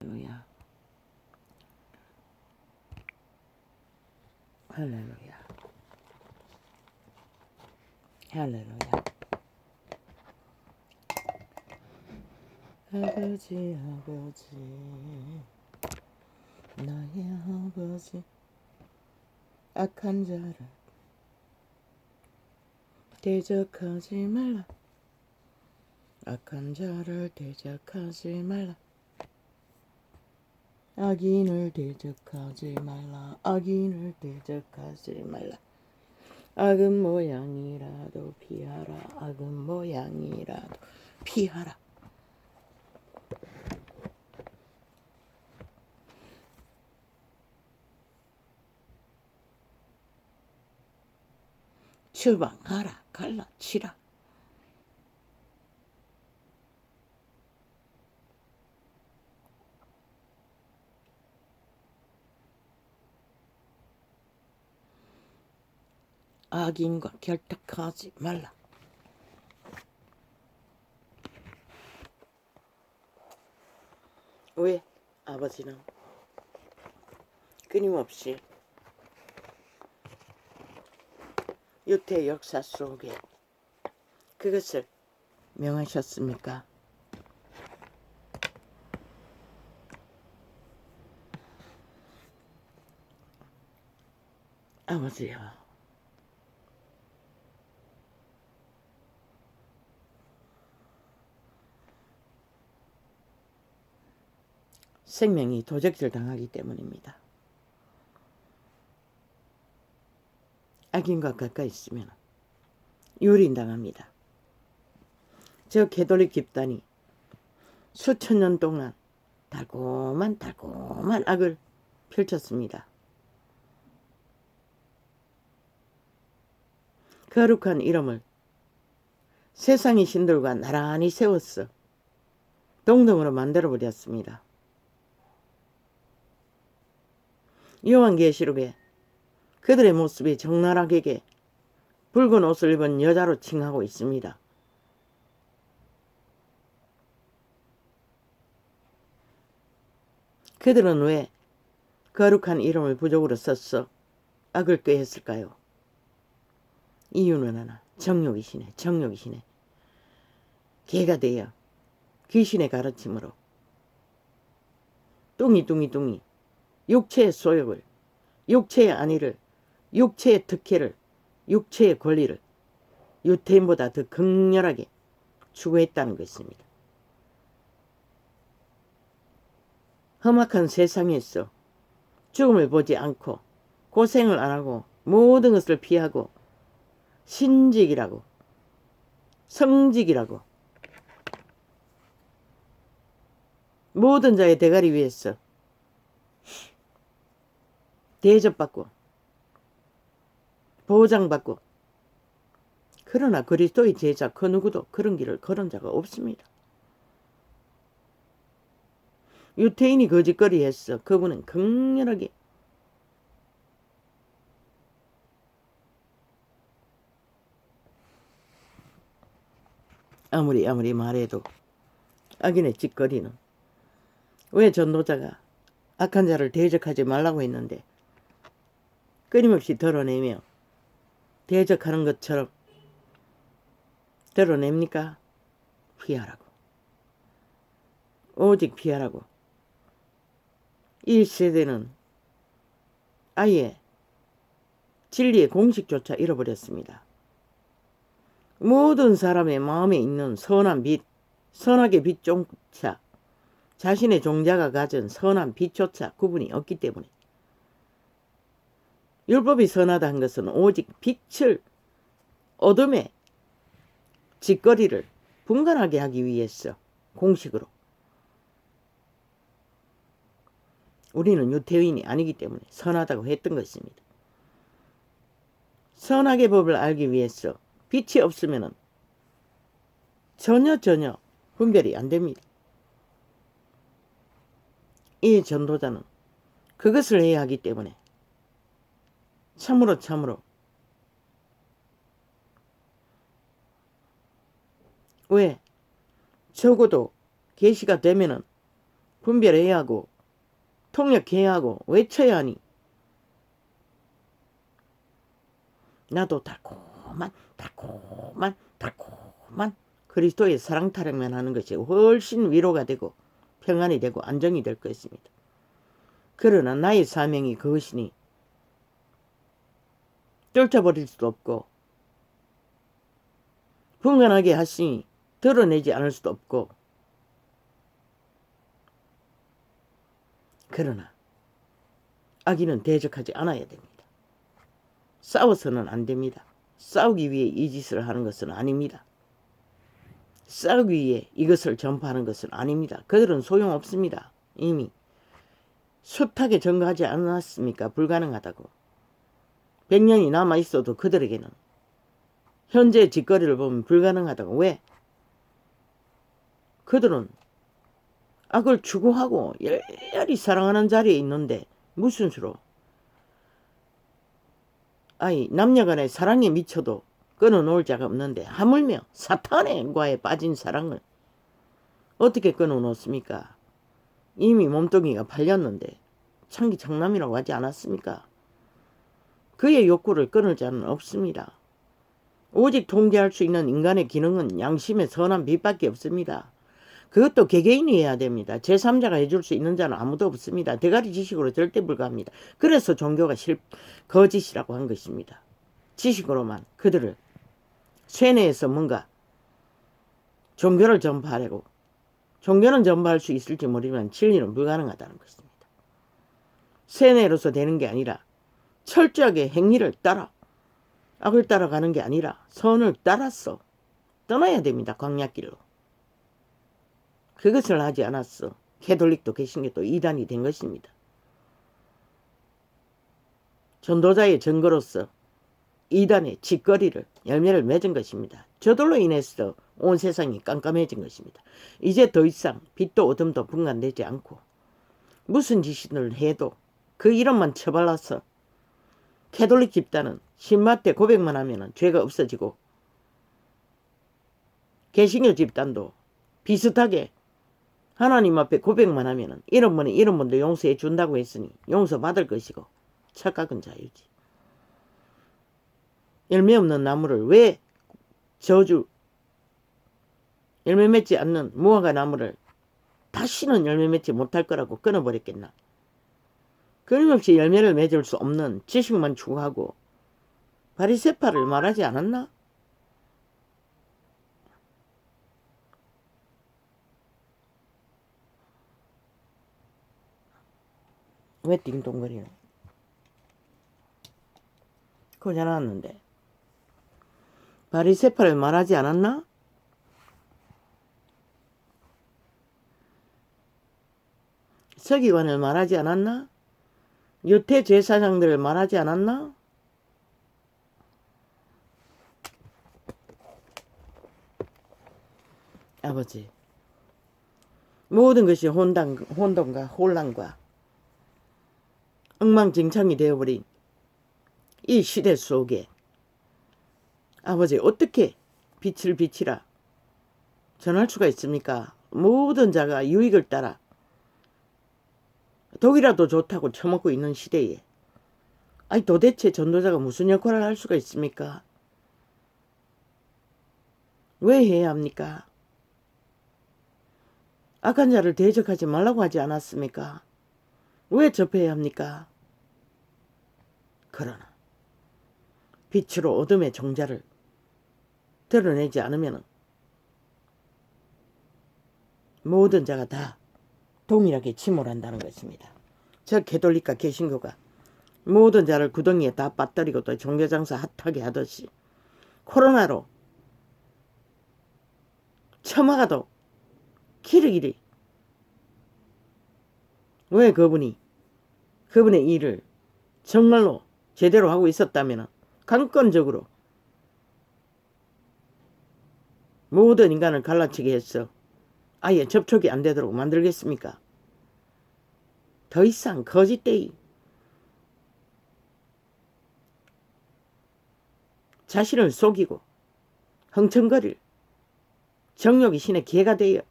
할렐루야. 할렐루야. 할렐루야. 아버지 아버지 나의 아버지 악한 자를 대적하지 말라. 악한 자를 대적하지 말라. 악인을 대적하지 말라. 악인을 대적하지 말라. 악은 모양이라도 피하라. 악은 모양이라도 피하라. 추방하라. 갈라치라. 악인과 결탁하지 말라. 왜 아버지는 끊임없이 유태 역사 속에 그것을 명하셨습니까? 아버지요, 생명이 도적질 당하기 때문입니다. 악인과 가까이 있으면 유린당합니다. 저 개돌이 집단이 수천 년 동안 달콤한 악을 펼쳤습니다. 거룩한 이름을 세상의 신들과 나란히 세웠어 동등으로 만들어버렸습니다. 요한계시록에 그들의 모습이 적나라하게 붉은 옷을 입은 여자로 칭하고 있습니다. 그들은 왜 거룩한 이름을 부족으로 썼어 악을 꾀했을까요? 이유는 하나, 정욕이시네. 개가 되어 귀신의 가르침으로 뚱이 육체의 소욕을, 육체의 안위를, 육체의 특혜를, 육체의 권리를 유태인보다 더 극렬하게 추구했다는 것입니다. 험악한 세상에서 죽음을 보지 않고 고생을 안 하고 모든 것을 피하고 신직이라고 성직이라고 모든 자의 대가리 위에서 대접받고 보장받고, 그러나 그리스도의 제자 그 누구도 그런 길을 걸은 자가 없습니다. 유태인이 거짓거리 했어. 그분은 극렬하게 아무리 말해도 악인의 짓거리는, 왜 전도자가 악한 자를 대적하지 말라고 했는데 끊임없이 드러내며 대적하는 것처럼 드러냅니까? 피하라고. 오직 피하라고. 이 세대는 아예 진리의 공식조차 잃어버렸습니다. 모든 사람의 마음에 있는 선한 빛, 선하게 빛조차, 자신의 종자가 가진 선한 빛조차 구분이 없기 때문에 율법이 선하다 한 것은 오직 빛을 어둠의 짓거리를 분간하게 하기 위해서 공식으로. 우리는 유태인이 아니기 때문에 선하다고 했던 것입니다. 선악의 법을 알기 위해서 빛이 없으면 전혀 분별이 안 됩니다. 이 전도자는 그것을 해야 하기 때문에 참으로 왜 적어도 계시가 되면은 분별해야 하고 통역해야 하고 외쳐야 하니 나도 달콤한 그리스도의 사랑 타령만 하는 것이 훨씬 위로가 되고 평안이 되고 안정이 될 것입니다. 그러나 나의 사명이 그것이니 떨쳐버릴 수도 없고 분간하게 하시니 드러내지 않을 수도 없고 그러나 악인은 대적하지 않아야 됩니다. 싸워서는 안 됩니다. 싸우기 위해 이 짓을 하는 것은 아닙니다. 싸우기 위해 이것을 전파하는 것은 아닙니다. 그들은 소용없습니다. 이미 숱하게 증거하지 않았습니까? 불가능하다고. 100년이 남아있어도 그들에게는 현재 짓거리를 보면 불가능하다고. 왜? 그들은 악을 추구하고 열렬히 사랑하는 자리에 있는데 무슨 수로 남녀간의 사랑에 미쳐도 끊어놓을 자가 없는데 하물며 사탄과의 빠진 사랑을 어떻게 끊어놓습니까? 이미 몸뚱이가 팔렸는데 창기창남이라고 하지 않았습니까? 그의 욕구를 끊을 자는 없습니다. 오직 통제할 수 있는 인간의 기능은 양심의 선한 빛밖에 없습니다. 그것도 개개인이 해야 됩니다. 제3자가 해줄 수 있는 자는 아무도 없습니다. 대가리 지식으로 절대 불가합니다. 그래서 종교가 거짓이라고 한 것입니다. 지식으로만 그들을 쇠뇌에서 뭔가 종교를 전파하려고 종교는 전파할 수 있을지 모르지만 진리는 불가능하다는 것입니다. 쇠뇌로서 되는 게 아니라 철저하게 행위를 따라 악을 따라가는 게 아니라 선을 따라서 떠나야 됩니다. 광야길로. 그것을 하지 않았어. 캐톨릭도 개신교도 이단이 된 것입니다. 전도자의 증거로서 이단의 짓거리를 열매를 맺은 것입니다. 저들로 인해서 온 세상이 깜깜해진 것입니다. 이제 더 이상 빛도 어둠도 분간되지 않고 무슨 짓을 해도 그 이름만 처발라서 캐톨릭 집단은 신마 때 고백만 하면 죄가 없어지고 개신교 집단도 비슷하게 하나님 앞에 고백만 하면 이런 분도 용서해 준다고 했으니 용서받을 것이고 착각은 자유지. 열매 없는 나무를 왜 열매 맺지 않는 무화과 나무를 다시는 열매 맺지 못할 거라고 끊어버렸겠나. 끊임없이 열매를 맺을 수 없는 지식만 추구하고 바리새파를 말하지 않았나? 왜 띵동거리노? 그거 잘 나왔는데. 바리새파를 말하지 않았나? 서기관을 말하지 않았나? 유태 제사장들을 말하지 않았나? 아버지, 모든 것이 혼돈과 혼란과 엉망진창이 되어버린 이 시대 속에 아버지 어떻게 빛을 비치라 전할 수가 있습니까? 모든 자가 유익을 따라 독이라도 좋다고 처먹고 있는 시대에 도대체 전도자가 무슨 역할을 할 수가 있습니까? 왜 해야 합니까? 악한 자를 대적하지 말라고 하지 않았습니까? 왜 접해야 합니까? 그러나 빛으로 어둠의 종자를 드러내지 않으면 모든 자가 다 동일하게 침몰한다는 것입니다. 저 캐톨릭과 개신교가 모든 자를 구덩이에 다 빠뜨리고 또 종교장사 핫하게 하듯이 코로나로 처마가도 기르기리 왜 그분의 일을 정말로 제대로 하고 있었다면 강권적으로 모든 인간을 갈라치게 해서 아예 접촉이 안 되도록 만들겠습니까? 더 이상 거짓되이 자신을 속이고 흥청거릴 정욕이 신의 개가 되어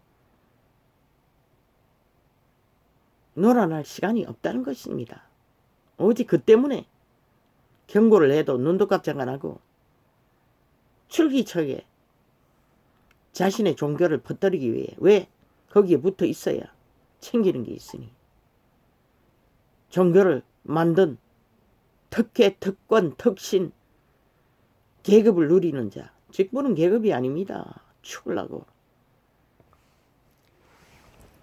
놀아날 시간이 없다는 것입니다. 오직 그 때문에 경고를 해도 눈도 깜짝 안 하고 출기척에 자신의 종교를 퍼뜨리기 위해 왜 거기에 붙어 있어야 챙기는 게 있으니 종교를 만든 특혜, 특권, 특신, 계급을 누리는 자, 직분은 계급이 아닙니다. 죽으려고.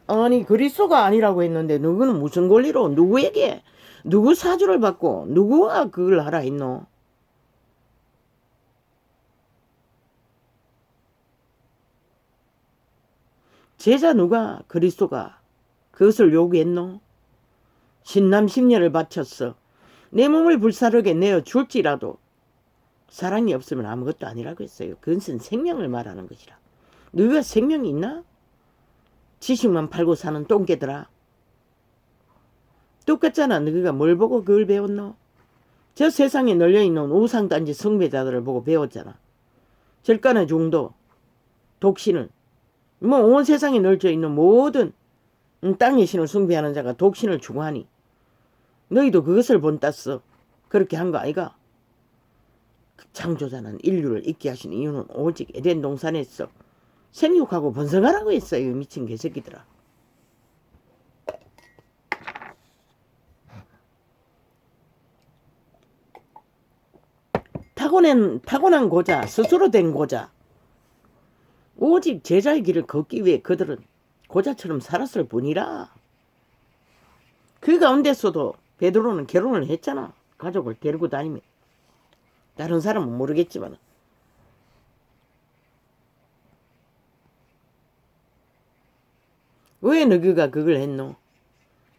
아니 그리스도가 아니라고 했는데 누구는 무슨 권리로 누구에게 누구 사주를 받고 누구가 그걸 하라 했노? 제자 누가 그리스도가 그것을 요구했노? 신남심녀를 바쳤어. 내 몸을 불사르게 내어 줄지라도 사랑이 없으면 아무것도 아니라고 했어요. 그것은 생명을 말하는 것이라. 너희가 생명이 있나? 지식만 팔고 사는 똥개들아. 똑같잖아. 너희가 뭘 보고 그걸 배웠노? 저 세상에 널려있는 우상단지 숭배자들을 보고 배웠잖아. 절간의 중도, 독신을 뭐 온 세상에 널져 있는 모든 땅의 신을 숭배하는 자가 독신을 추구하니 너희도 그것을 본땄어. 그렇게 한 거 아이가? 창조자는 인류를 있게 하신 이유는 오직 에덴 동산에서 생육하고 번성하라고 했어요. 미친 개새끼들아. 타고난 고자, 스스로 된 고자. 오직 제자의 길을 걷기 위해 그들은 고자처럼 살았을 뿐이라. 그 가운데서도 베드로는 결혼을 했잖아. 가족을 데리고 다니며. 다른 사람은 모르겠지만. 왜 너희가 그걸 했노?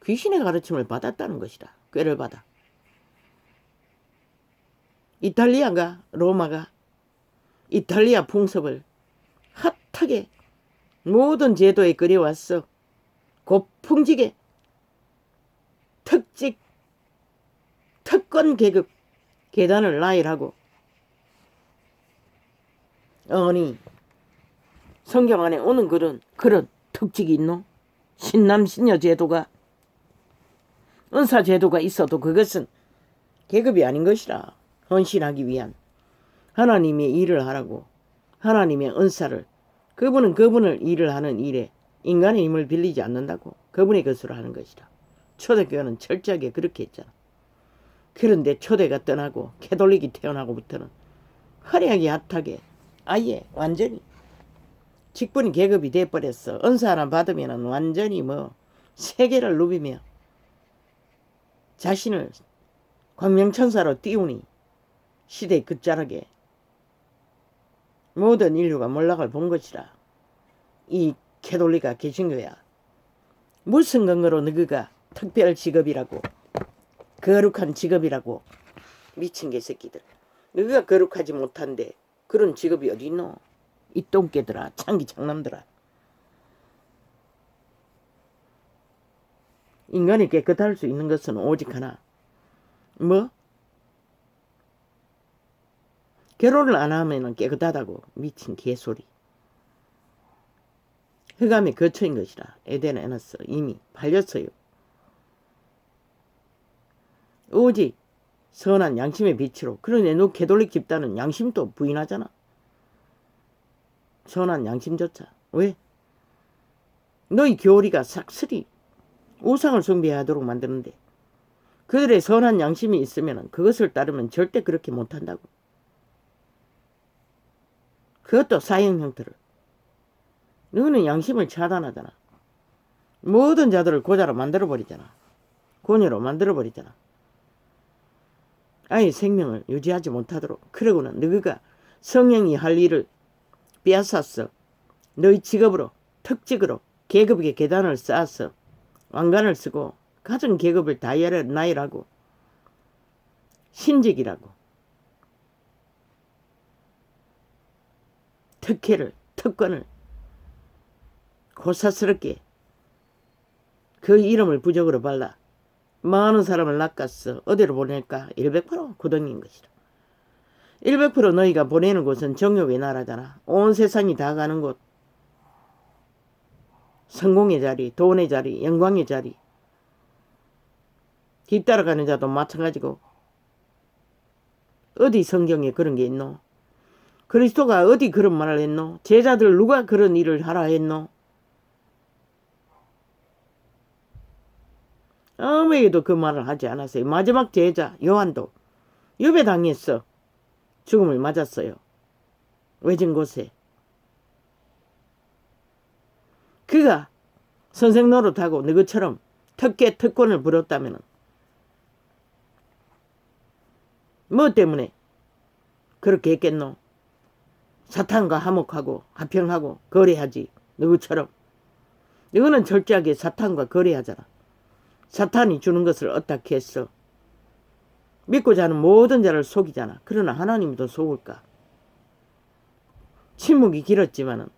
귀신의 가르침을 받았다는 것이다. 꾀를 받아. 이탈리아가 로마가 이탈리아 풍습을 핫하게 모든 제도에 끌어왔어. 고풍지게 특직 특권 계급 계단을 나열하고. 아니 성경 안에 오는 그런 특직이 있노? 신남신녀 제도가 은사 제도가 있어도 그것은 계급이 아닌 것이라. 헌신하기 위한 하나님의 일을 하라고. 하나님의 은사를 그분은 그분을 일을 하는 일에 인간의 힘을 빌리지 않는다고. 그분의 것으로 하는 것이라. 초대교회는 철저하게 그렇게 했잖아. 그런데 초대가 떠나고 캐톨릭이 태어나고부터는 화려하게 핫하게 아예 완전히 직분이 계급이 돼버렸어. 은사 하나 받으면 완전히 뭐 세계를 누비며 자신을 광명천사로 띄우니 시대의 끝자락에 모든 인류가 몰락을 본 것이라. 이 캐톨릭과 개신교야. 무슨 근거로 너희가 특별 직업이라고 거룩한 직업이라고. 미친 개새끼들. 너희가 거룩하지 못한데 그런 직업이 어디 있노? 이 똥개들아. 창기 장남들아. 인간이 깨끗할 수 있는 것은 오직 하나. 뭐? 결혼을 안 하면 깨끗하다고. 미친 개소리. 흑암의 거처인 것이라. 에덴에서 이미 팔렸어요. 오직 선한 양심의 빛으로. 그러네 너 캐톨릭 집단은 양심도 부인하잖아. 선한 양심조차. 왜? 너희 교리가 싹쓸이 우상을 숭배하도록 만드는데 그들의 선한 양심이 있으면 그것을 따르면 절대 그렇게 못한다고. 그것도 사형 형태를. 너는 양심을 차단하잖아. 모든 자들을 고자로 만들어버리잖아. 고녀로 만들어버리잖아. 아예 생명을 유지하지 못하도록. 그러고는 너희가 성령이 할 일을 빼앗았어. 너희 직업으로 특직으로 계급의 계단을 쌓았어. 왕관을 쓰고 가정 계급을 다 나열하고 신직이라고. 특혜를 특권을 고사스럽게 그 이름을 부적으로 발라 많은 사람을 낚았어. 어디로 보낼까? 100% 구덩이인 것이다. 100% 너희가 보내는 곳은 정욕의 나라잖아. 온 세상이 다 가는 곳. 성공의 자리, 돈의 자리, 영광의 자리. 뒤따라가는 자도 마찬가지고. 어디 성경에 그런 게 있노? 그리스도가 어디 그런 말을 했노? 제자들 누가 그런 일을 하라 했노? 아무에게도 그 말을 하지 않았어요. 마지막 제자 요한도 유배당했어. 죽음을 맞았어요. 외진 곳에. 그가 선생 노릇하고 너희처럼 특계 특권을 부렸다면 뭐 때문에 그렇게 했겠노? 사탄과 화목하고 화평하고 거래하지. 너희처럼. 너희는 철저하게 사탄과 거래하잖아. 사탄이 주는 것을 어떻게 했어? 믿고자 하는 모든 자를 속이잖아. 그러나 하나님도 속을까? 침묵이 길었지만은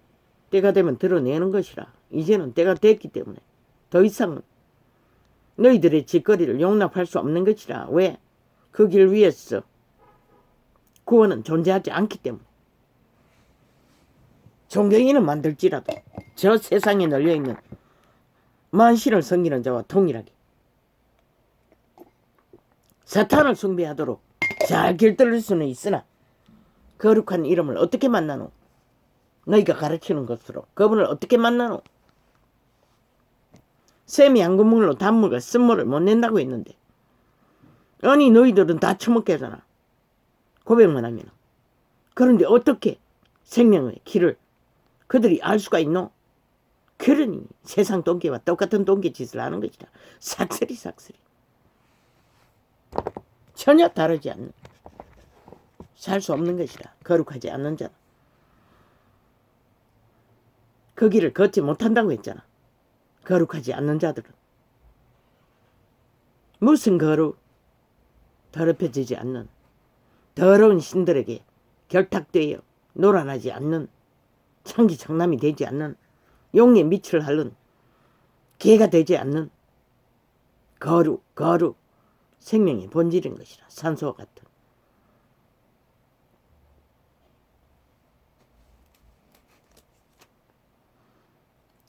때가 되면 드러내는 것이라. 이제는 때가 됐기 때문에 더 이상은 너희들의 짓거리를 용납할 수 없는 것이라. 왜? 그 길 위에서 구원은 존재하지 않기 때문에. 존경이는 만들지라도 저 세상에 널려있는 만신을 섬기는 자와 동일하게 사탄을 숭배하도록 잘 길들일 수는 있으나 거룩한 이름을 어떻게 만나노? 너희가 가르치는 것으로 그분을 어떻게 만나노? 샘이 한 구멍으로 단물과 쓴물을 못 낸다고 했는데 아니 너희들은 다 처먹게 하잖아. 고백만 하면. 그런데 어떻게 생명의 길을 그들이 알 수가 있노? 그러니 세상 동기와 똑같은 동기 짓을 하는 것이다. 삭슬이. 전혀 다르지 않는, 살 수 없는 것이다. 거룩하지 않는 자는. 그 길을 걷지 못한다고 했잖아. 거룩하지 않는 자들은. 무슨 거룩? 더럽혀지지 않는, 더러운 신들에게 결탁되어 놀아나지 않는, 창기창남이 되지 않는, 용의 밑을 핥는, 개가 되지 않는 거룩, 생명의 본질인 것이라. 산소와 같은.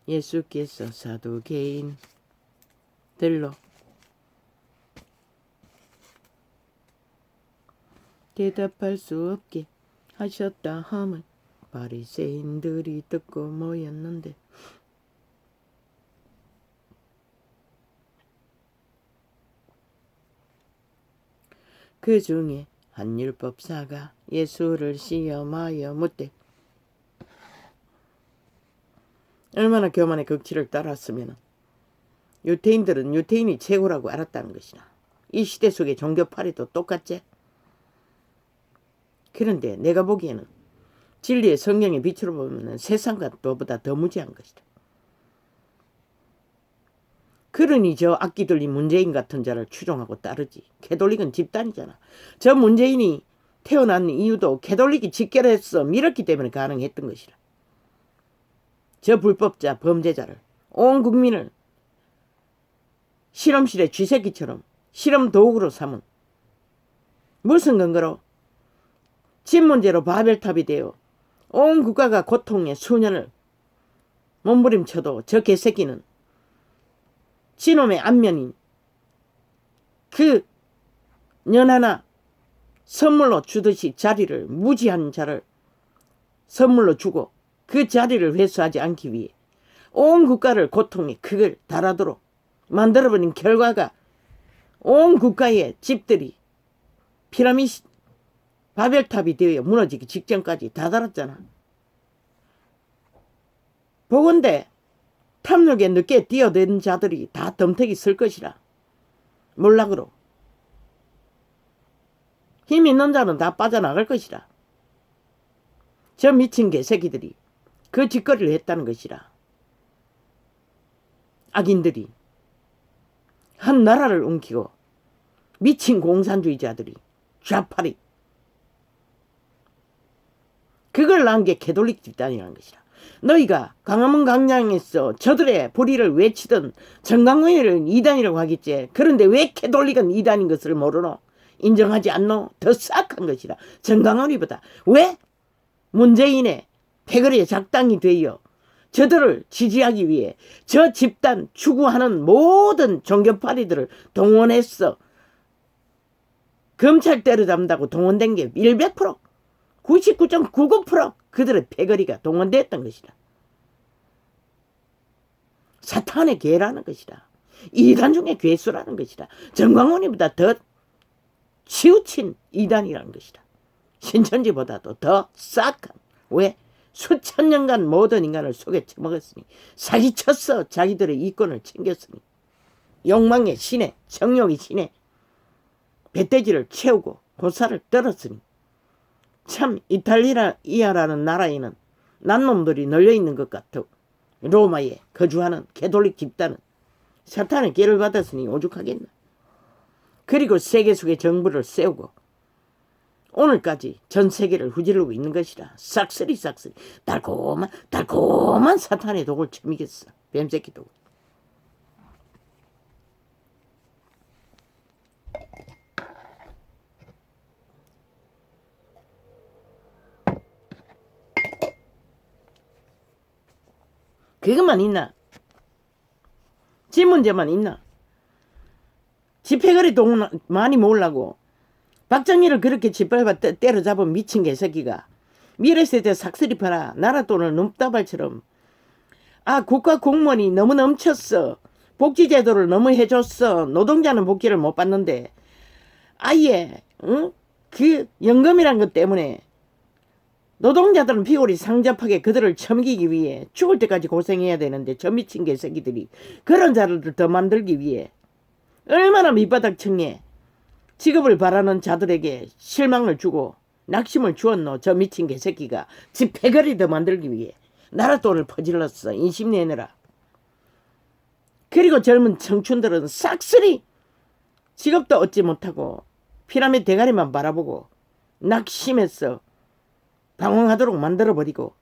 예수께서 사두개인들로 대답할 수 없게 하셨다 함을 바리새인들이 듣고 모였는데 그 중에 한 율법사가 예수를 시험하여 묻되 얼마나 교만의 극치를 따랐으면 유태인들은 유태인이 최고라고 알았다는 것이나 이 시대 속의 종교파리도 똑같지? 그런데 내가 보기에는 진리의 성령의 빛으로 보면 세상과 또보다 더 무지한 것이다. 그러니 저 악기 들린 문재인 같은 자를 추종하고 따르지. 캐톨릭은 집단이잖아. 저 문재인이 태어난 이유도 캐톨릭이 직결해서 밀었기 때문에 가능했던 것이라. 저 불법자 범죄자를 온 국민을 실험실의 쥐새끼처럼 실험 도구로 삼은 무슨 근거로 집 문제로 바벨탑이 되어 온 국가가 고통의 수년을 몸부림쳐도 저 개새끼는 지놈의 안면인 그 년 하나 선물로 주듯이 자리를 무지한 자를 선물로 주고 그 자리를 회수하지 않기 위해 온 국가를 고통의 극을 달하도록 만들어버린 결과가 온 국가의 집들이 피라미드 바벨탑이 되어 무너지기 직전까지 다 달았잖아. 보건대 탐욕에 늦게 뛰어든 자들이 다 덤태기 쓸 것이라. 몰락으로. 힘 있는 자는 다 빠져나갈 것이라. 저 미친 개새끼들이 그 짓거리를 했다는 것이라. 악인들이 한 나라를 움키고 미친 공산주의자들이 좌파리 그걸 낳은 게 캐톨릭 집단이라는 것이라. 너희가 광화문 광장에서 저들의 불의를 외치던 정강훈이를 이단이라고 하겠지. 그런데 왜 캐톨릭은 이단인 것을 모르노? 인정하지 않노? 더 싹한 것이라. 정강훈이보다 왜 문재인의 패거리에 작당이 되어 저들을 지지하기 위해 저 집단 추구하는 모든 종교파리들을 동원했어. 검찰 때려잡는다고 동원된 게 100%, 99.99% 그들의 패거리가 동원됐던 것이다. 사탄의 괴라는 것이다. 이단 중에 괴수라는 것이다. 정광훈이보다 더 치우친 이단이라는 것이다. 신천지보다도 더 싹한. 왜? 수천 년간 모든 인간을 속에 처먹었으니, 사기쳤어. 자기들의 이권을 챙겼으니, 욕망의 신에, 정욕의 신에 배돼지를 채우고 고사를 떨었으니, 참 이탈리아라는 나라에는 난놈들이 널려있는 것 같아. 로마에 거주하는 개톨릭 집단은 사탄의 계를 받았으니 오죽하겠나. 그리고 세계 속의 정부를 세우고 오늘까지 전 세계를 후지르고 있는 것이다. 싹쓸이 달콤한 사탄의 독을 처미겠어. 뱀새끼 독을. 그것만 있나? 지 문제만 있나? 집회거리 돈 많이 모으려고 박정희를 그렇게 짓밟아 때려잡은 미친 개새끼가 미래세대 삭슬이 팔아 나라 돈을 놈다발처럼, 아, 국가 공무원이 너무 넘쳤어. 복지제도를 너무 해줬어. 노동자는 복지를 못 받는데 아예 그 연금이란 것 때문에 노동자들은 피골이 상접하게 그들을 처먹이기 위해 죽을 때까지 고생해야 되는데 저 미친 개새끼들이 그런 자들을 더 만들기 위해 얼마나 밑바닥층에 직업을 바라는 자들에게 실망을 주고 낙심을 주었노. 저 미친 개새끼가 집회거리 더 만들기 위해 나라 돈을 퍼질렀어. 인심 내느라. 그리고 젊은 청춘들은 싹쓸이 직업도 얻지 못하고 피라미드 대가리만 바라보고 낙심했어. 방황하도록 만들어버리고,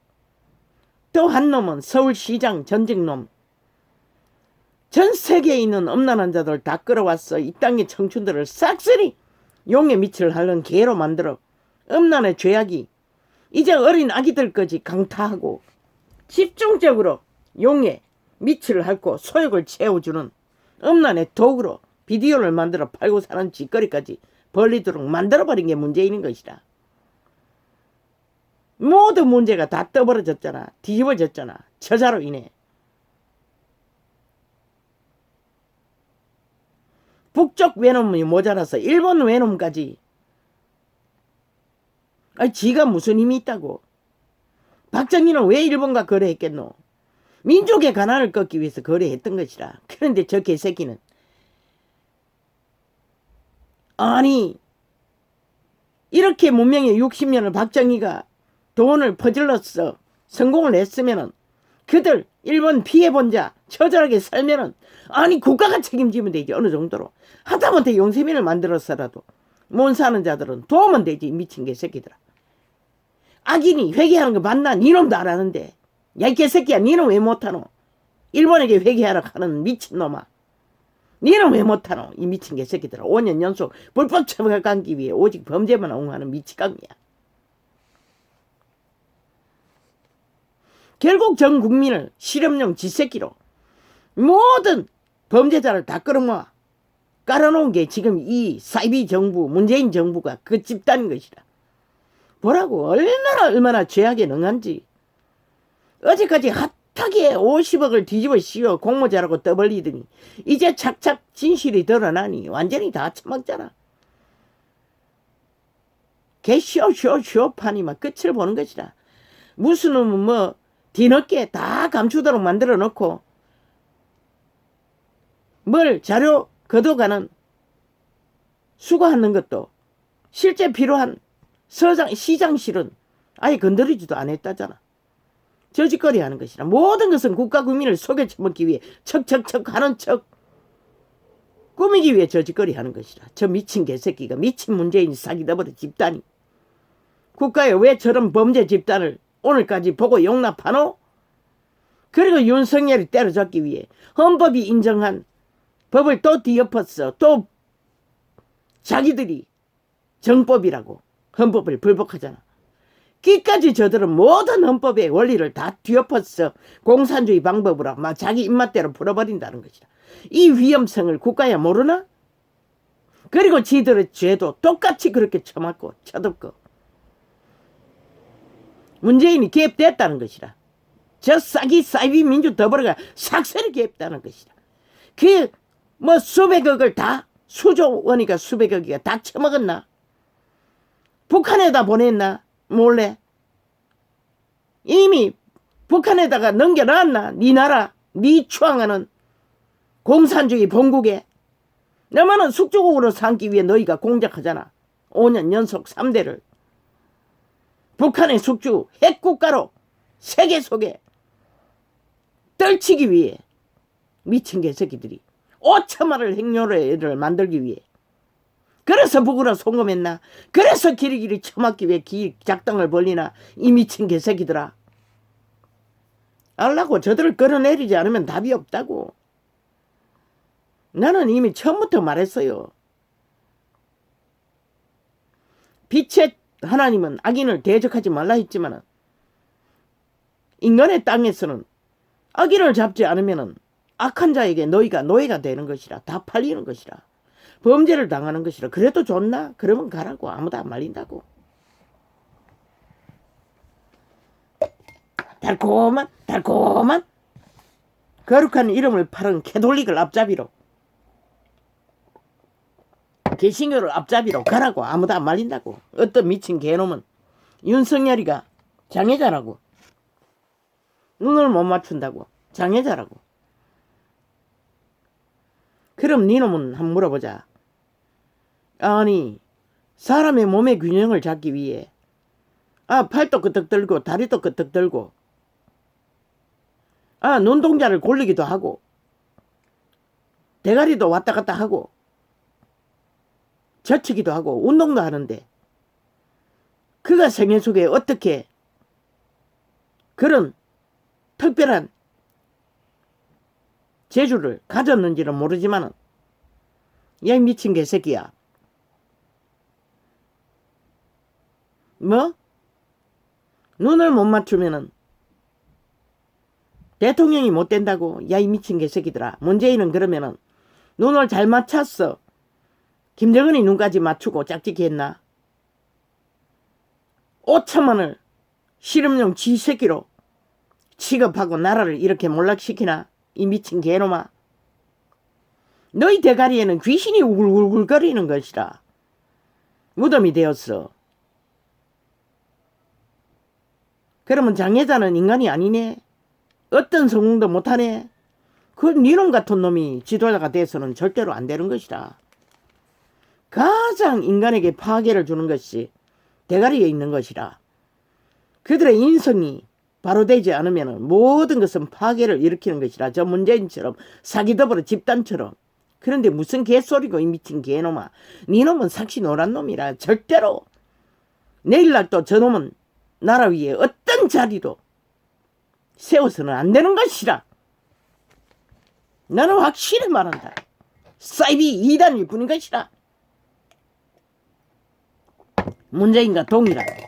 또 한 놈은 서울시장 전직놈. 전 세계에 있는 엄난한 자들 다 끌어왔어. 이 땅의 청춘들을 싹쓸이 용의 밑을 핥는 개로 만들어 엄난의 죄악이 이제 어린 아기들까지 강타하고 집중적으로 용의 밑을 핥고 소욕을 채워주는 엄난의 도구로 비디오를 만들어 팔고 사는 짓거리까지 벌리도록 만들어버린 게 문제인 것이다. 모든 문제가 다 떠벌어졌잖아. 뒤집어졌잖아. 저자로 인해. 북쪽 외놈이 모자라서 일본 외놈까지. 아니, 지가 무슨 힘이 있다고. 박정희는 왜 일본과 거래했겠노? 민족의 가난을 꺾기 위해서 거래했던 것이라. 그런데 저 개새끼는, 아니, 이렇게 문명의 60년을 박정희가 돈을 퍼질렀어. 성공을 했으면은 그들 일본 피해본 자 처절하게 살면은, 아니, 국가가 책임지면 되지. 어느 정도로 하다못해 용세민을 만들어서라도 못 사는 자들은 도우면 되지. 미친 개새끼들아. 악인이 회개하는 거 맞나? 니놈도 안 하는데. 야, 이 개새끼야, 니는 왜 못하노? 일본에게 회개하라 하는 미친놈아, 니는 왜 못하노? 이 미친 개새끼들아. 5년 연속 불법 처벌하기 위해 오직 범죄만 옹호하는 미치광이야. 결국 전 국민을 실험용 쥐새끼로 모든 범죄자를 다 끌어모아 깔아놓은 게 지금 이 사이비 정부, 문재인 정부가 그 집단인 것이다. 보라고. 얼마나 죄악에 능한지. 어제까지 핫하게 50억을 뒤집어 씌워 공모자라고 떠벌리더니 이제 착착 진실이 드러나니 완전히 다 처먹잖아. 개 쇼판이 막 끝을 보는 것이다. 무슨 놈은 뭐 뒤늦게 다 감추도록 만들어 놓고 뭘 자료 거둬가는 수거하는 것도 실제 필요한 시장실은 아예 건드리지도 않았다잖아. 저짓거리 하는 것이라. 모든 것은 국가 국민을 속여 처먹기 위해 척척척 하는 척 꾸미기 위해 저짓거리 하는 것이라. 저 미친 개새끼가, 미친 문재인 사기더버려 집단이 국가에 왜 저런 범죄 집단을 오늘까지 보고 용납하노? 그리고 윤석열이 때려잡기 위해 헌법이 인정한 법을 또 뒤엎었어. 또 자기들이 정법이라고 헌법을 불복하잖아. 끝까지 저들은 모든 헌법의 원리를 다 뒤엎어서 공산주의 방법으로 막 자기 입맛대로 풀어버린다는 것이다. 이 위험성을 국가야 모르나? 그리고 지들의 죄도 똑같이 그렇게 처맞고 쳐덮고 문재인이 개입됐다는 것이다. 저 싹이 사이비 민주 더불어가 삭세를 개입했다는 것이다. 그 뭐 수백억을 다 수조 원이가 수백억이가 다 처먹었나? 북한에다 보냈나? 몰래 이미 북한에다가 넘겨놨나? 네 나라 네 추앙하는 공산주의 본국에. 너만은 숙주국으로 삼기 위해 너희가 공작하잖아. 5년 연속 3대를 북한의 숙주 핵국가로 세계 속에 떨치기 위해 미친 개새끼들이 5천만을 핵노래를 만들기 위해. 그래서 북으로 송금했나? 그래서 길이길이 처맞기 위해 작당을 벌리나? 이 미친 개새끼들아. 알라고 저들을 끌어내리지 않으면 답이 없다고. 나는 이미 처음부터 말했어요. 빛의 하나님은 악인을 대적하지 말라 했지만 인간의 땅에서는 악인을 잡지 않으면 악한 자에게 너희가 노예가 되는 것이라. 다 팔리는 것이라. 범죄를 당하는 것이라. 그래도 좋나? 그러면 가라고. 아무도 안 말린다고. 달콤한 거룩한 이름을 팔은 캐톨릭을 앞잡이로 개신교를 앞잡이로 가라고. 아무도 안 말린다고. 어떤 미친 개놈은 윤석열이가 장애자라고. 눈을 못 맞춘다고. 장애자라고. 그럼 니놈은 한번 물어보자. 아니 사람의 몸의 균형을 잡기 위해 팔도 끄덕 들고 다리도 끄덕 들고 눈동자를 골리기도 하고 대가리도 왔다 갔다 하고 젖히기도 하고 운동도 하는데 그가 생애 속에 어떻게 그런 특별한 재주를 가졌는지는 모르지만은 야 이 미친 개새끼야. 뭐? 눈을 못 맞추면은 대통령이 못 된다고? 야 이 미친 개새끼들아. 문재인은 그러면은 눈을 잘 맞췄어. 김정은이 눈까지 맞추고 짝짓기 했나? 5천만을 실험용 쥐새끼로 취급하고 나라를 이렇게 몰락시키나? 이 미친 개놈아. 너희 대가리에는 귀신이 우글우글거리는 것이라. 무덤이 되었어. 그러면 장애자는 인간이 아니네? 어떤 성공도 못하네? 그 니놈 같은 놈이 지도자가 돼서는 절대로 안 되는 것이라. 가장 인간에게 파괴를 주는 것이 대가리에 있는 것이라. 그들의 인성이 바로 되지 않으면 모든 것은 파괴를 일으키는 것이라. 저 문재인처럼 사기더불어 집단처럼. 그런데 무슨 개소리고 이 미친 개놈아. 니놈은 삭시 노란 놈이라. 절대로 내일날 또 저놈은 나라 위에 어떤 자리도 세워서는 안 되는 것이라. 나는 확실히 말한다. 사이비 2단일 뿐인 것이라. 문재인과 동일하다.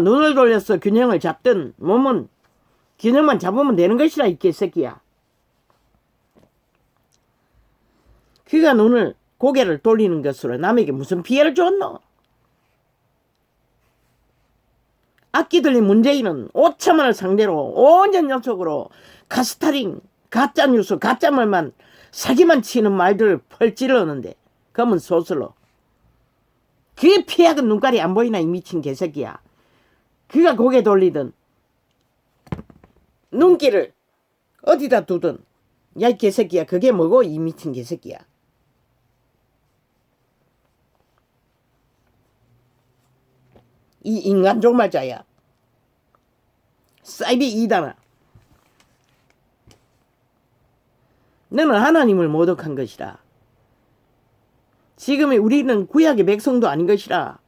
눈을 돌려서 균형을 잡든 몸은 균형만 잡으면 되는 것이라 이 개새끼야. 그가 고개를 돌리는 것으로 남에게 무슨 피해를 줬노? 악기 들린 문재인은 5천만을 상대로 5년 연속으로 가스타링, 가짜뉴스, 가짜말만 사기만 치는 말들을 펄찌르는데 검은 소설로. 그의 피해가 눈깔이 안 보이나 이 미친 개새끼야. 그가 고개 돌리든 눈길을 어디다 두든 야 이 개새끼야. 그게 뭐고 이 미친 개새끼야. 이 인간 종말자야. 사이비 이단아. 너는 하나님을 모독한 것이라. 지금의 우리는 구약의 백성도 아닌 것이라.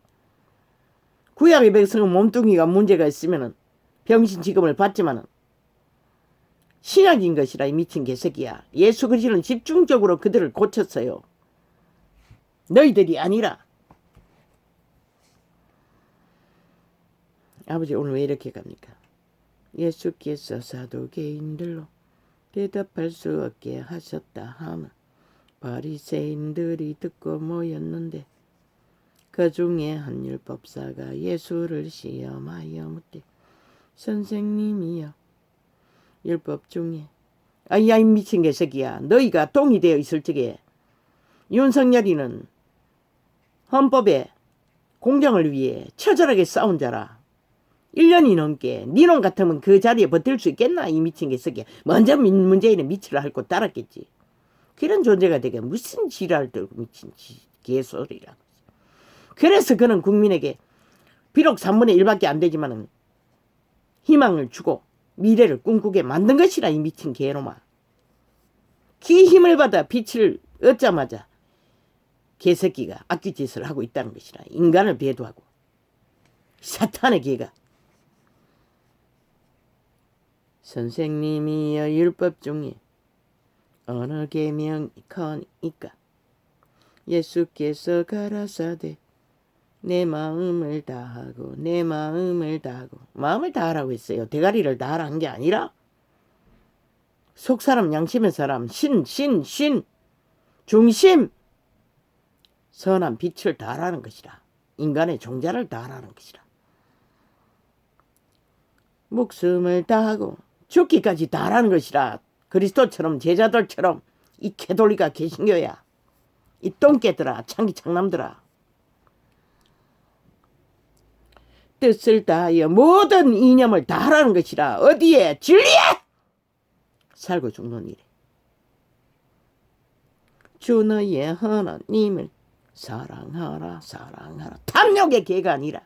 구약의 백성은 몸뚱이가 문제가 있으면 병신 지금을 받지만은 신약인 것이라 이 미친 개새끼야. 예수 그리스도는 집중적으로 그들을 고쳤어요. 너희들이 아니라. 아버지 오늘 왜 이렇게 갑니까? 예수께서 사두개인들로 대답할 수 없게 하셨다 하면 바리새인들이 듣고 모였는데 그 중에 한 율법사가 예수를 시험하여 묻되 선생님이여 율법 중에 아야 이 미친 개새끼야 너희가 동의되어 있을 적에 윤석열이는 헌법에 공정을 위해 처절하게 싸운 자라 1년이 넘게 니놈 같으면 그 자리에 버틸 수 있겠나 이 미친 개새끼야 먼저 문재인은 미치를 핥고 따랐겠지 그런 존재가 되게 무슨 지랄 들고 미친 개소리라고 그래서 그는 국민에게 비록 3분의 1밖에 안 되지만 희망을 주고 미래를 꿈꾸게 만든 것이라 이 미친 개놈아 기 힘을 받아 빛을 얻자마자 개새끼가 악귀짓을 하고 있다는 것이라 인간을 배도하고 사탄의 개가 선생님이여 율법 중에 어느 계명이 커니까 예수께서 가라사대 내 마음을 다하고 내 마음을 다하고 마음을 다하라고 했어요. 대가리를 다하라는 게 아니라 속사람 양심의 사람 신 중심 선한 빛을 다하라는 것이라 인간의 종자를 다하라는 것이라 목숨을 다하고 죽기까지 다하라는 것이라 그리스도처럼 제자들처럼 이 캐톨리가 개신교야 이 똥개들아 창기 창남들아 뜻을 다하여 모든 이념을 다하라는 것이라 어디에 진리에 살고 죽는 일에 주 너의 하나님을 사랑하라 사랑하라 탐욕의 개가 아니라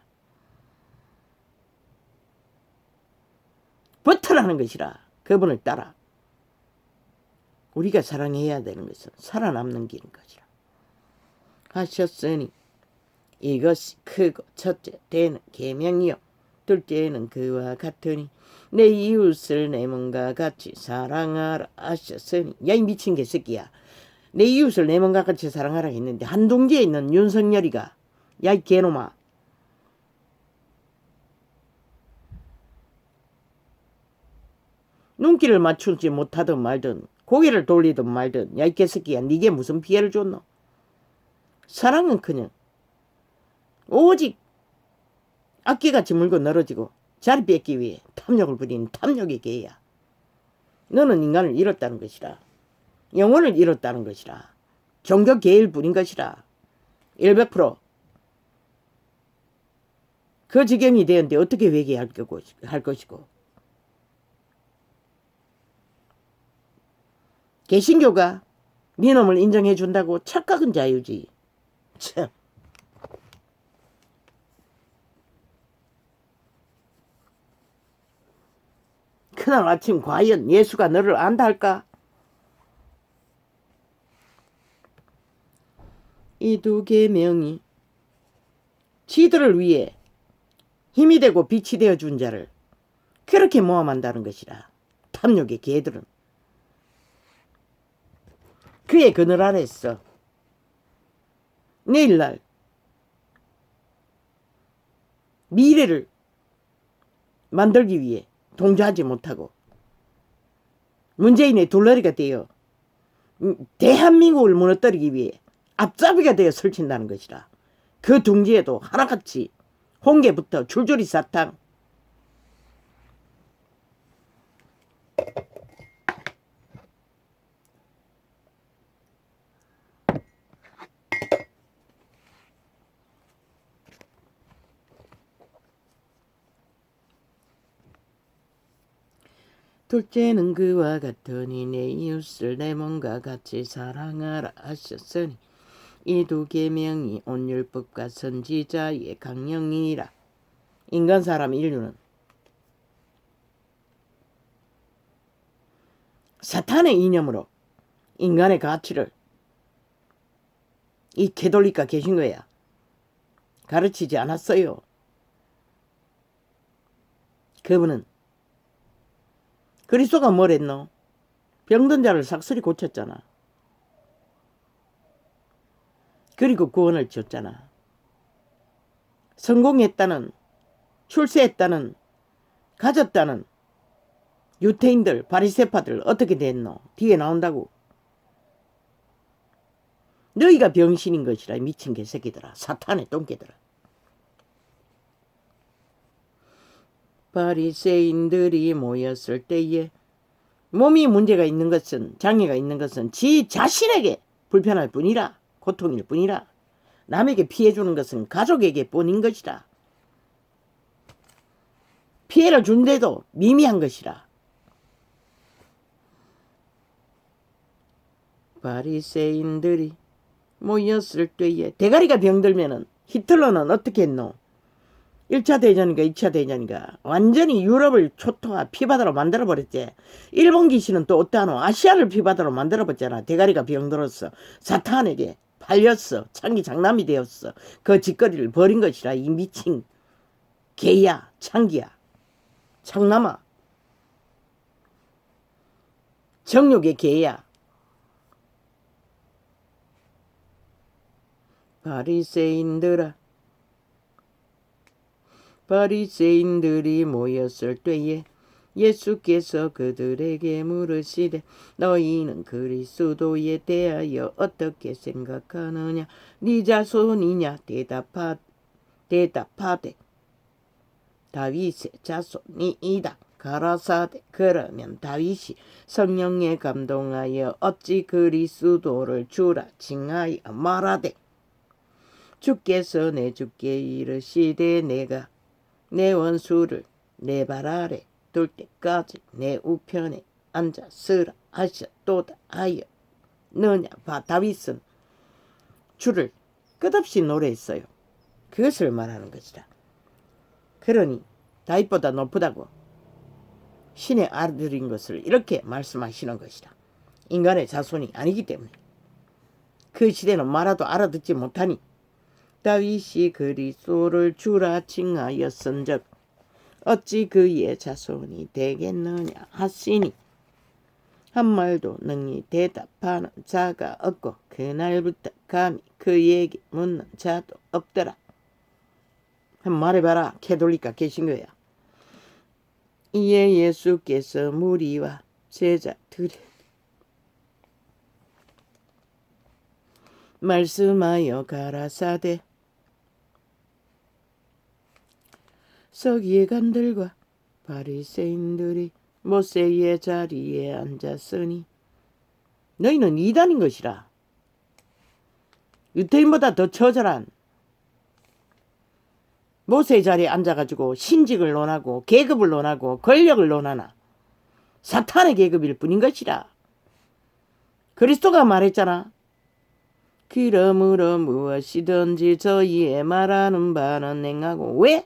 버터라는 것이라 그분을 따라 우리가 사랑해야 되는 것은 살아남는 길인 것이라 하셨으니 이것이 크고 첫째 되는 계명이요 둘째는 그와 같으니 내 이웃을 내 몸과 같이 사랑하라 하셨으니 야 이 미친 개새끼야 내 이웃을 내 몸과 같이 사랑하라 했는데 한동지에 있는 윤석열이가 야 이 개놈아 눈길을 맞추지 못하든 말든 고개를 돌리든 말든 야 이 개새끼야 니게 무슨 피해를 줬노 사랑은 그냥 오직 악기같이 물고 늘어지고 자리 뺏기 위해 탐욕을 부리는 탐욕의 개야. 너는 인간을 잃었다는 것이라. 영혼을 잃었다는 것이라. 종교 개일 뿐인 것이라. 100%. 그 지경이 되었는데 어떻게 회개할 것이고. 개신교가 네 놈을 인정해 준다고 착각은 자유지. 참. 그날 아침 과연 예수가 너를 안다 할까? 이 두 계명이 지들을 위해 힘이 되고 빛이 되어 준 자를 그렇게 모함한다는 것이라. 탐욕의 개들은 그의 그늘 아래서 내일날 미래를 만들기 위해 동조하지 못하고 문재인의 둘러리가 되어 대한민국을 무너뜨리기 위해 앞잡이가 되어 설친다는 것이라. 그 둥지에도 하나같이 홍게부터 줄줄이 사탕 둘째는 그와 같으니 내 이웃을 내 몸과 같이 사랑하라 하셨으니 이 두 계명이 온 율법과 선지자의 강령이라. 인간 사람 인류는 사탄의 이념으로 인간의 가치를 이 캐톨릭과 개신교야 가르치지 않았어요. 그분은 그리스도가 뭐랬노? 병든 자를 삭슬이 고쳤잖아. 그리고 구원을 줬잖아. 성공했다는 출세했다는, 가졌다는 유태인들, 바리새파들 어떻게 됐노? 뒤에 나온다고. 너희가 병신인 것이라, 미친 개새끼들아. 사탄의 똥개들아. 바리새인들이 모였을 때에 몸이 문제가 있는 것은, 장애가 있는 것은 지 자신에게 불편할 뿐이라, 고통일 뿐이라, 남에게 피해주는 것은 가족에게 뿐인 것이라. 피해를 준데도 미미한 것이라. 바리새인들이 모였을 때에 대가리가 병들면은 히틀러는 어떻게 했노? 1차 대전인가 2차 대전인가 완전히 유럽을 초토화 피바다로 만들어버렸지. 일본 귀신은 또 어떠하노? 아시아를 피바다로 만들어버렸잖아. 대가리가 병들었어. 사탄에게 팔렸어. 창기 장남이 되었어. 그 짓거리를 벌인 것이라. 이 미친 개야, 창기야, 창남아, 정욕의 개야. 바리새인들이 모였을 때에 예수께서 그들에게 물으시되 너희는 그리스도에 대하여 어떻게 생각하느냐? 네 자손이냐? 대답하되 다윗의 자손이이다. 가라사대 그러면 다윗이 성령에 감동하여 어찌 그리스도를 주라 칭하여 말하되 주께서 내 주께 이르시되 내가 내 원수를 내 발 아래 둘 때까지 내 우편에 앉았으라 하셨도다 하여 너냐. 다윗은 주를 끝없이 노래했어요. 그것을 말하는 것이다. 그러니 다윗보다 높다고 신의 아들인 것을 이렇게 말씀하시는 것이다. 인간의 자손이 아니기 때문에. 그 시대는 말아도 알아듣지 못하니 다윗이 그리스도를 주라 칭하였은즉 어찌 그의 자손이 되겠느냐 하시니 한 말도 능히 대답하는 자가 없고 그날부터 감히 그에게 묻는 자도 없더라. 한번 말해봐라. 캐톨릭과 개신교야. 이에 예수께서 무리와 제자들에 말씀하여 가라사대 서기관들과 바리새인들이 모세의 자리에 앉았으니 너희는 이단인 것이라. 유태인보다 더 처절한 모세의 자리에 앉아가지고 신직을 논하고 계급을 논하고 권력을 논하나 사탄의 계급일 뿐인 것이라. 그리스도가 말했잖아. 그러므로 무엇이든지 저희의 말하는 바는 행하고. 왜?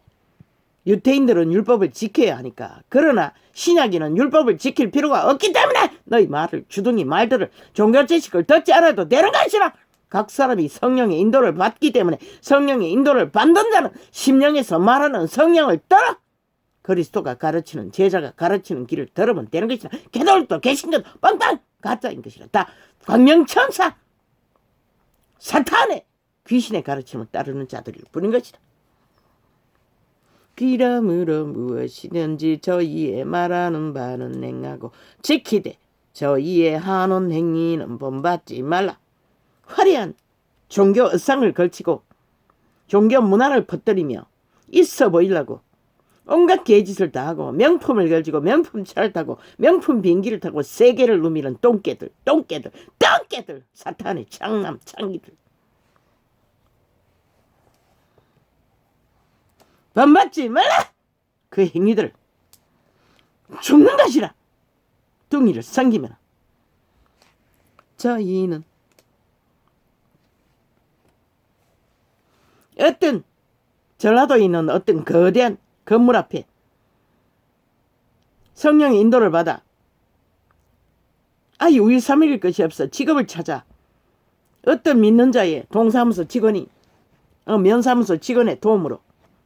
유태인들은 율법을 지켜야 하니까. 그러나 신약인은 율법을 지킬 필요가 없기 때문에 너희 말을, 주둥이 말들을, 종교 지식을 듣지 않아도 되는 것이라. 각 사람이 성령의 인도를 받기 때문에 성령의 인도를 받는 자는 심령에서 말하는 성령을 따라 그리스도가 가르치는, 제자가 가르치는 길을 들으면 되는 것이라. 개돌도 개신교도 빵빵 가짜인 것이라. 다 광명천사 사탄의 귀신의 가르침을 따르는 자들일 뿐인 것이다. 그러므로 무엇이든지 저희의 말하는 바는 행하고 지키되 저희의 하는 행위는 본받지 말라. 화려한 종교 의상을 걸치고 종교 문화를 퍼뜨리며 있어 보이려고 온갖 개짓을 다 하고 명품을 걸치고 명품 차를 타고 명품 비행기를 타고 세계를 누미는 똥개들 사탄의 창남 창기들 본받지 말라. 그 행위들 죽는 것이라. 둥이를 삼기면 저희는 어떤 전라도에 있는 어떤 거대한 건물 앞에 성령의 인도를 받아 아예 우유 3일일 것이 없어 직업을 찾아 어떤 믿는 자의 동사무소 직원이 면사무소 직원의 도움으로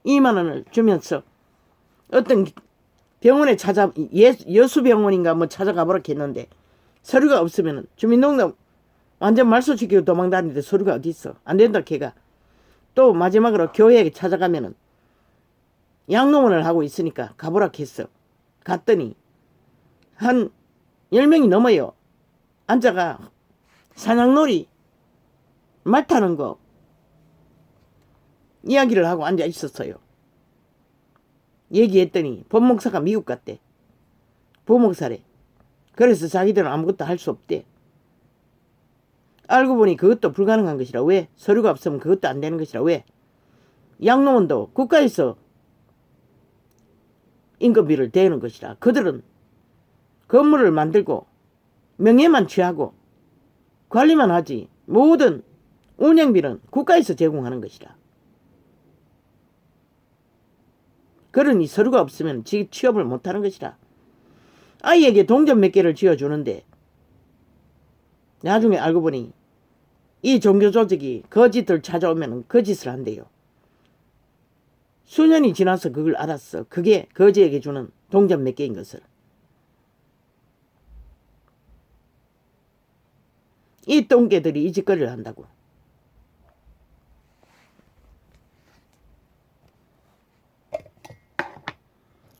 2만 원을 주면서 어떤 병원에 여수병원인가 뭐 찾아가 보라 했는데 서류가 없으면 주민등록 완전 말소시키고 도망다니는데 서류가 어디 있어. 안 된다 걔가. 또 마지막으로 교회에 찾아가면은 양로원을 하고 있으니까 가보라 했어. 갔더니 한 10명이 넘어요. 앉아가 사냥놀이 말 타는 거 이야기를 하고 앉아 있었어요. 얘기했더니 법목사가 미국 갔대. 부목사래. 그래서 자기들은 아무것도 할 수 없대. 알고 보니 그것도 불가능한 것이라. 왜? 서류가 없으면 그것도 안 되는 것이라. 왜? 양로원도 국가에서 인건비를 대는 것이라. 그들은 건물을 만들고 명예만 취하고 관리만 하지 모든 운영비는 국가에서 제공하는 것이라. 그러니 서류가 없으면 취업을 못하는 것이라. 아이에게 동전 몇 개를 쥐어주는데 나중에 알고 보니 이 종교 조직이 거짓들 찾아오면 거짓을 한대요. 수년이 지나서 그걸 알았어. 그게 거지에게 주는 동전 몇 개인 것을. 이 똥개들이 이 짓거리를 한다고.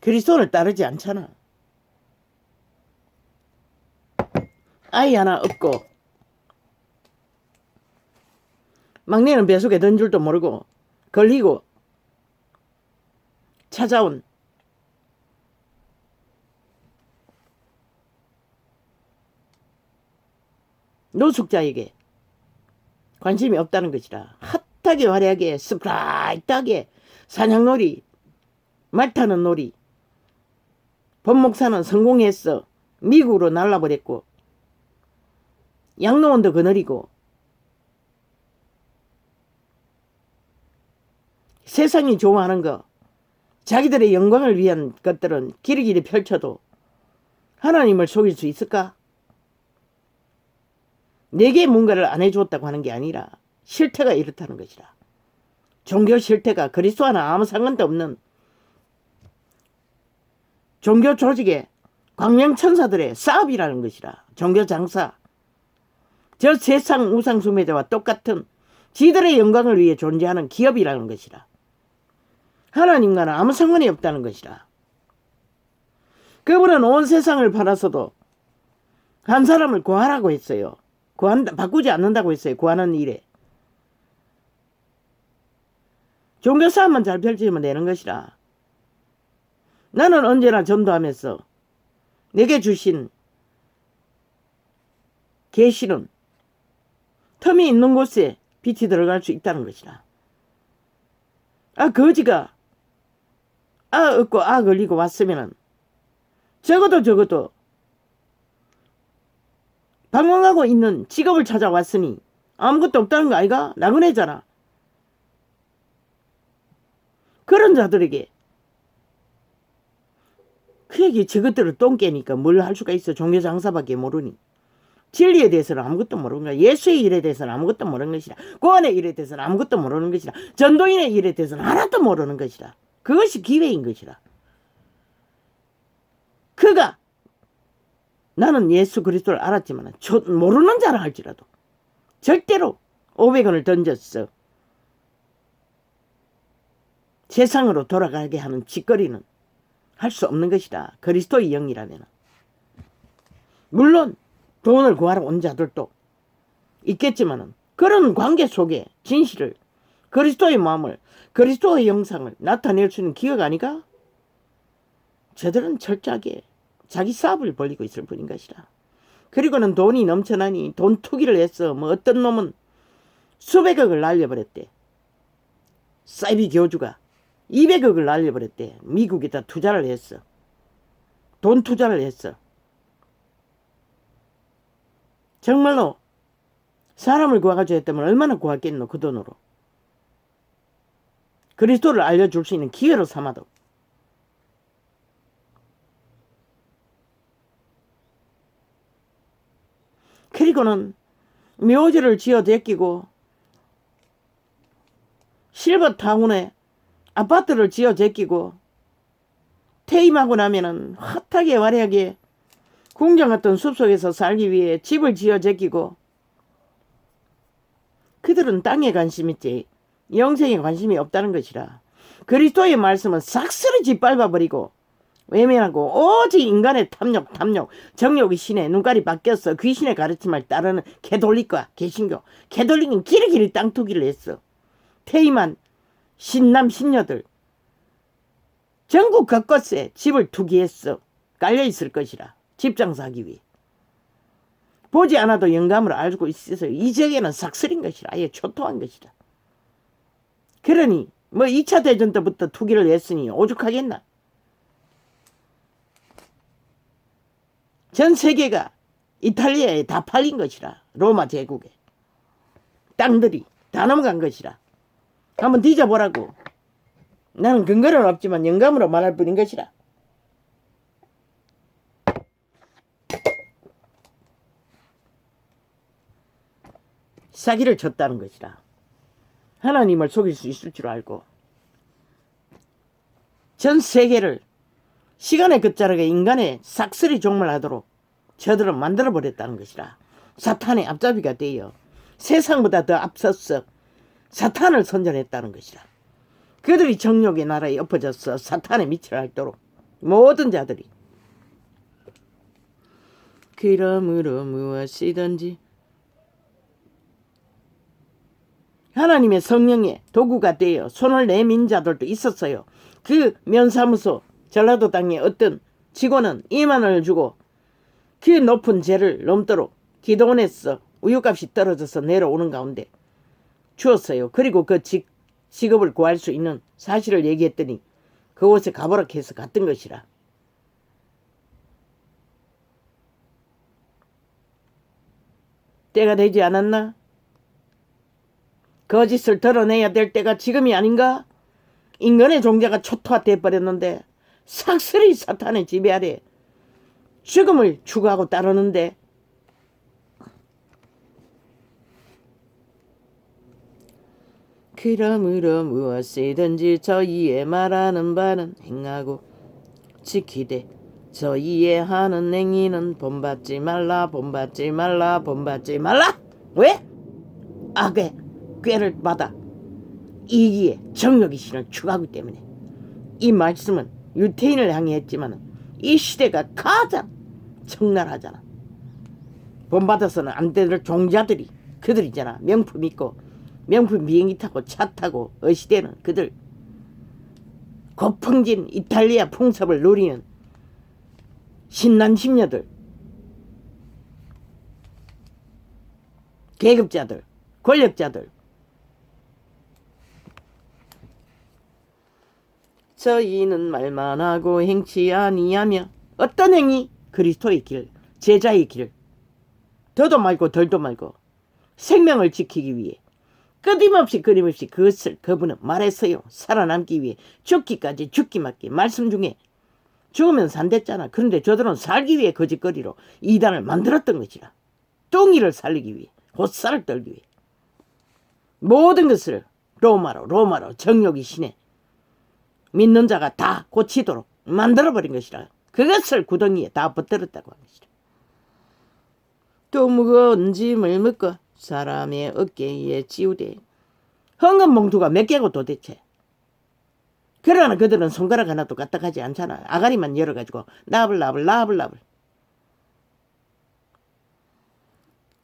그리스도를 따르지 않잖아. 아이 하나 없고 막내는 배속에 든 줄도 모르고 걸리고 찾아온 노숙자에게 관심이 없다는 것이라. 핫하게 화려하게 스프라이트하게 사냥놀이 말 타는 놀이. 법목사는 성공했어. 미국으로 날라버렸고 양로원도 거느리고 세상이 좋아하는 거 자기들의 영광을 위한 것들은 길이길이 펼쳐도 하나님을 속일 수 있을까? 내게 뭔가를 안 해주었다고 하는 게 아니라 실태가 이렇다는 것이라. 종교 실태가 그리스도와는 아무 상관도 없는 종교 조직의 광명천사들의 사업이라는 것이라. 종교 장사. 저 세상 우상숭배자와 똑같은 지들의 영광을 위해 존재하는 기업이라는 것이라. 하나님과는 아무 상관이 없다는 것이라. 그분은 온 세상을 팔아서도 한 사람을 구하라고 했어요. 바꾸지 않는다고 했어요. 구하는 일에. 종교 싸움만 잘 펼치면 되는 것이라. 나는 언제나 전도하면서 내게 주신 계시는 틈이 있는 곳에 빛이 들어갈 수 있다는 것이라. 거지가 얻고 걸리고 왔으면은 적어도 방황하고 있는 직업을 찾아왔으니 아무것도 없다는 거 아이가? 나그네잖아. 그런 자들에게 그에게 저것들을 똥개니까 뭘 할 수가 있어. 종교 장사밖에 모르니. 진리에 대해서는 아무것도 모르는 거야. 예수의 일에 대해서는 아무것도 모르는 것이라. 구원의 일에 대해서는 아무것도 모르는 것이라. 전도인의 일에 대해서는 하나도 모르는 것이라. 그것이 기회인 것이라. 그가 나는 예수 그리스도를 알았지만 모르는 자라 할지라도 절대로 500원을 던졌어. 세상으로 돌아가게 하는 짓거리는 할 수 없는 것이다. 그리스도의 영이라면. 물론 돈을 구하러 온 자들도 있겠지만은 그런 관계 속에 진실을, 그리스도의 마음을, 그리스도의 영상을 나타낼 수 있는 기회가 아니가? 저들은 철저하게 자기 사업을 벌리고 있을 뿐인 것이라. 그리고는 돈이 넘쳐나니 돈 투기를 했어. 어떤 놈은 수백억을 날려버렸대. 사이비 교주가 200억을 날려버렸대. 미국에다 투자를 했어. 돈 투자를 했어. 정말로 사람을 구하가지고 했다면 얼마나 구했겠노. 그 돈으로. 그리스도를 알려줄 수 있는 기회로 삼아도. 그리고는 묘지를 지어 제끼고 실버타운에 아파트를 지어 제끼고 퇴임하고 나면은 핫하게 화려하게 궁전 같은 숲속에서 살기 위해 집을 지어 제끼고. 그들은 땅에 관심 있지 영생에 관심이 없다는 것이라. 그리스도의 말씀은 싹쓸이 짓밟아버리고 외면하고 오직 인간의 탐욕, 정욕의 신에 눈깔이 바뀌었어. 귀신의 가르침을 따르는 개돌릭과 개신교. 개돌릭은 길이길이 땅투기를 했어. 퇴임한 신남 신녀들 전국 곳곳에 집을 투기했어. 깔려있을 것이라. 집 장사하기 위해. 보지 않아도 영감을 알고 있어서 이 지역에는 삭슬인 것이라. 아예 초토한 것이라. 그러니 뭐 2차 대전 때부터 투기를 했으니 오죽하겠나. 전 세계가 이탈리아에 다 팔린 것이라. 로마 제국에. 땅들이 다 넘어간 것이라. 한번 뒤져보라고. 나는 근거는 없지만 영감으로 말할 뿐인 것이라. 사기를 쳤다는 것이라. 하나님을 속일 수 있을 줄 알고 전 세계를 시간의 끝자락에 인간의 싹쓸이 종말하도록 저들은 만들어버렸다는 것이라. 사탄의 앞잡이가 되어 세상보다 더 앞서서 사탄을 선전했다는 것이라. 그들이 정욕의 나라에 엎어져서 사탄의 밑을 앓도록 모든 자들이. 그러므로 무엇이든지 하나님의 성령의 도구가 되어 손을 내민 자들도 있었어요. 그 면사무소 전라도 땅에 어떤 직원은 2만 원을 주고 그 높은 죄를 넘도록 기도원에서 우유값이 떨어져서 내려오는 가운데 주었어요. 그리고 그 직업을 구할 수 있는 사실을 얘기했더니 그곳에 가보라 해서 갔던 것이라. 때가 되지 않았나? 거짓을 드러내야 될 때가 지금이 아닌가? 인간의 종자가 초토화돼 버렸는데 삭슬이 사탄의 지배 아래 죽음을 추구하고 따르는데 그러므로 무엇이든지 저희의 말하는 바는 행하고 지키되 저희의 하는 행위는 본받지 말라. 왜? 악의 꾀를 받아 이기에 정욕의 신을 추구하기 때문에. 이 말씀은 유태인을 향해 했지만 이 시대가 가장 적나라하잖아. 본받아서는 안 될 종자들이 그들 있잖아. 명품 있고 명품 비행기 타고 차 타고 어시대는 그들 고풍진 이탈리아 풍습을 누리는 신남 신녀들, 계급자들, 권력자들. 저희는 말만 하고 행치 아니하며 어떤 행위? 그리스도의 길, 제자의 길. 더도 말고 덜도 말고 생명을 지키기 위해 끊임없이 그것을 그분은 말했어요. 살아남기 위해 죽기까지 죽기 맞기. 말씀 중에 죽으면 산댔잖아. 그런데 저들은 살기 위해 거짓거리로 이단을 만들었던 것이라. 뚱이를 살리기 위해, 곧살을 떨기 위해 모든 것을 로마로 정욕의 신에 믿는 자가 다 고치도록 만들어버린 것이라. 그것을 구덩이에 다 퍼뜨렸다고 하는 것이라. 또 무거운 짐을 묶어 사람의 어깨에 지우되 헌금 봉투가 몇 개고 도대체. 그러나 그들은 손가락 하나도 까딱하지 않잖아. 아가리만 열어가지고 나불나불.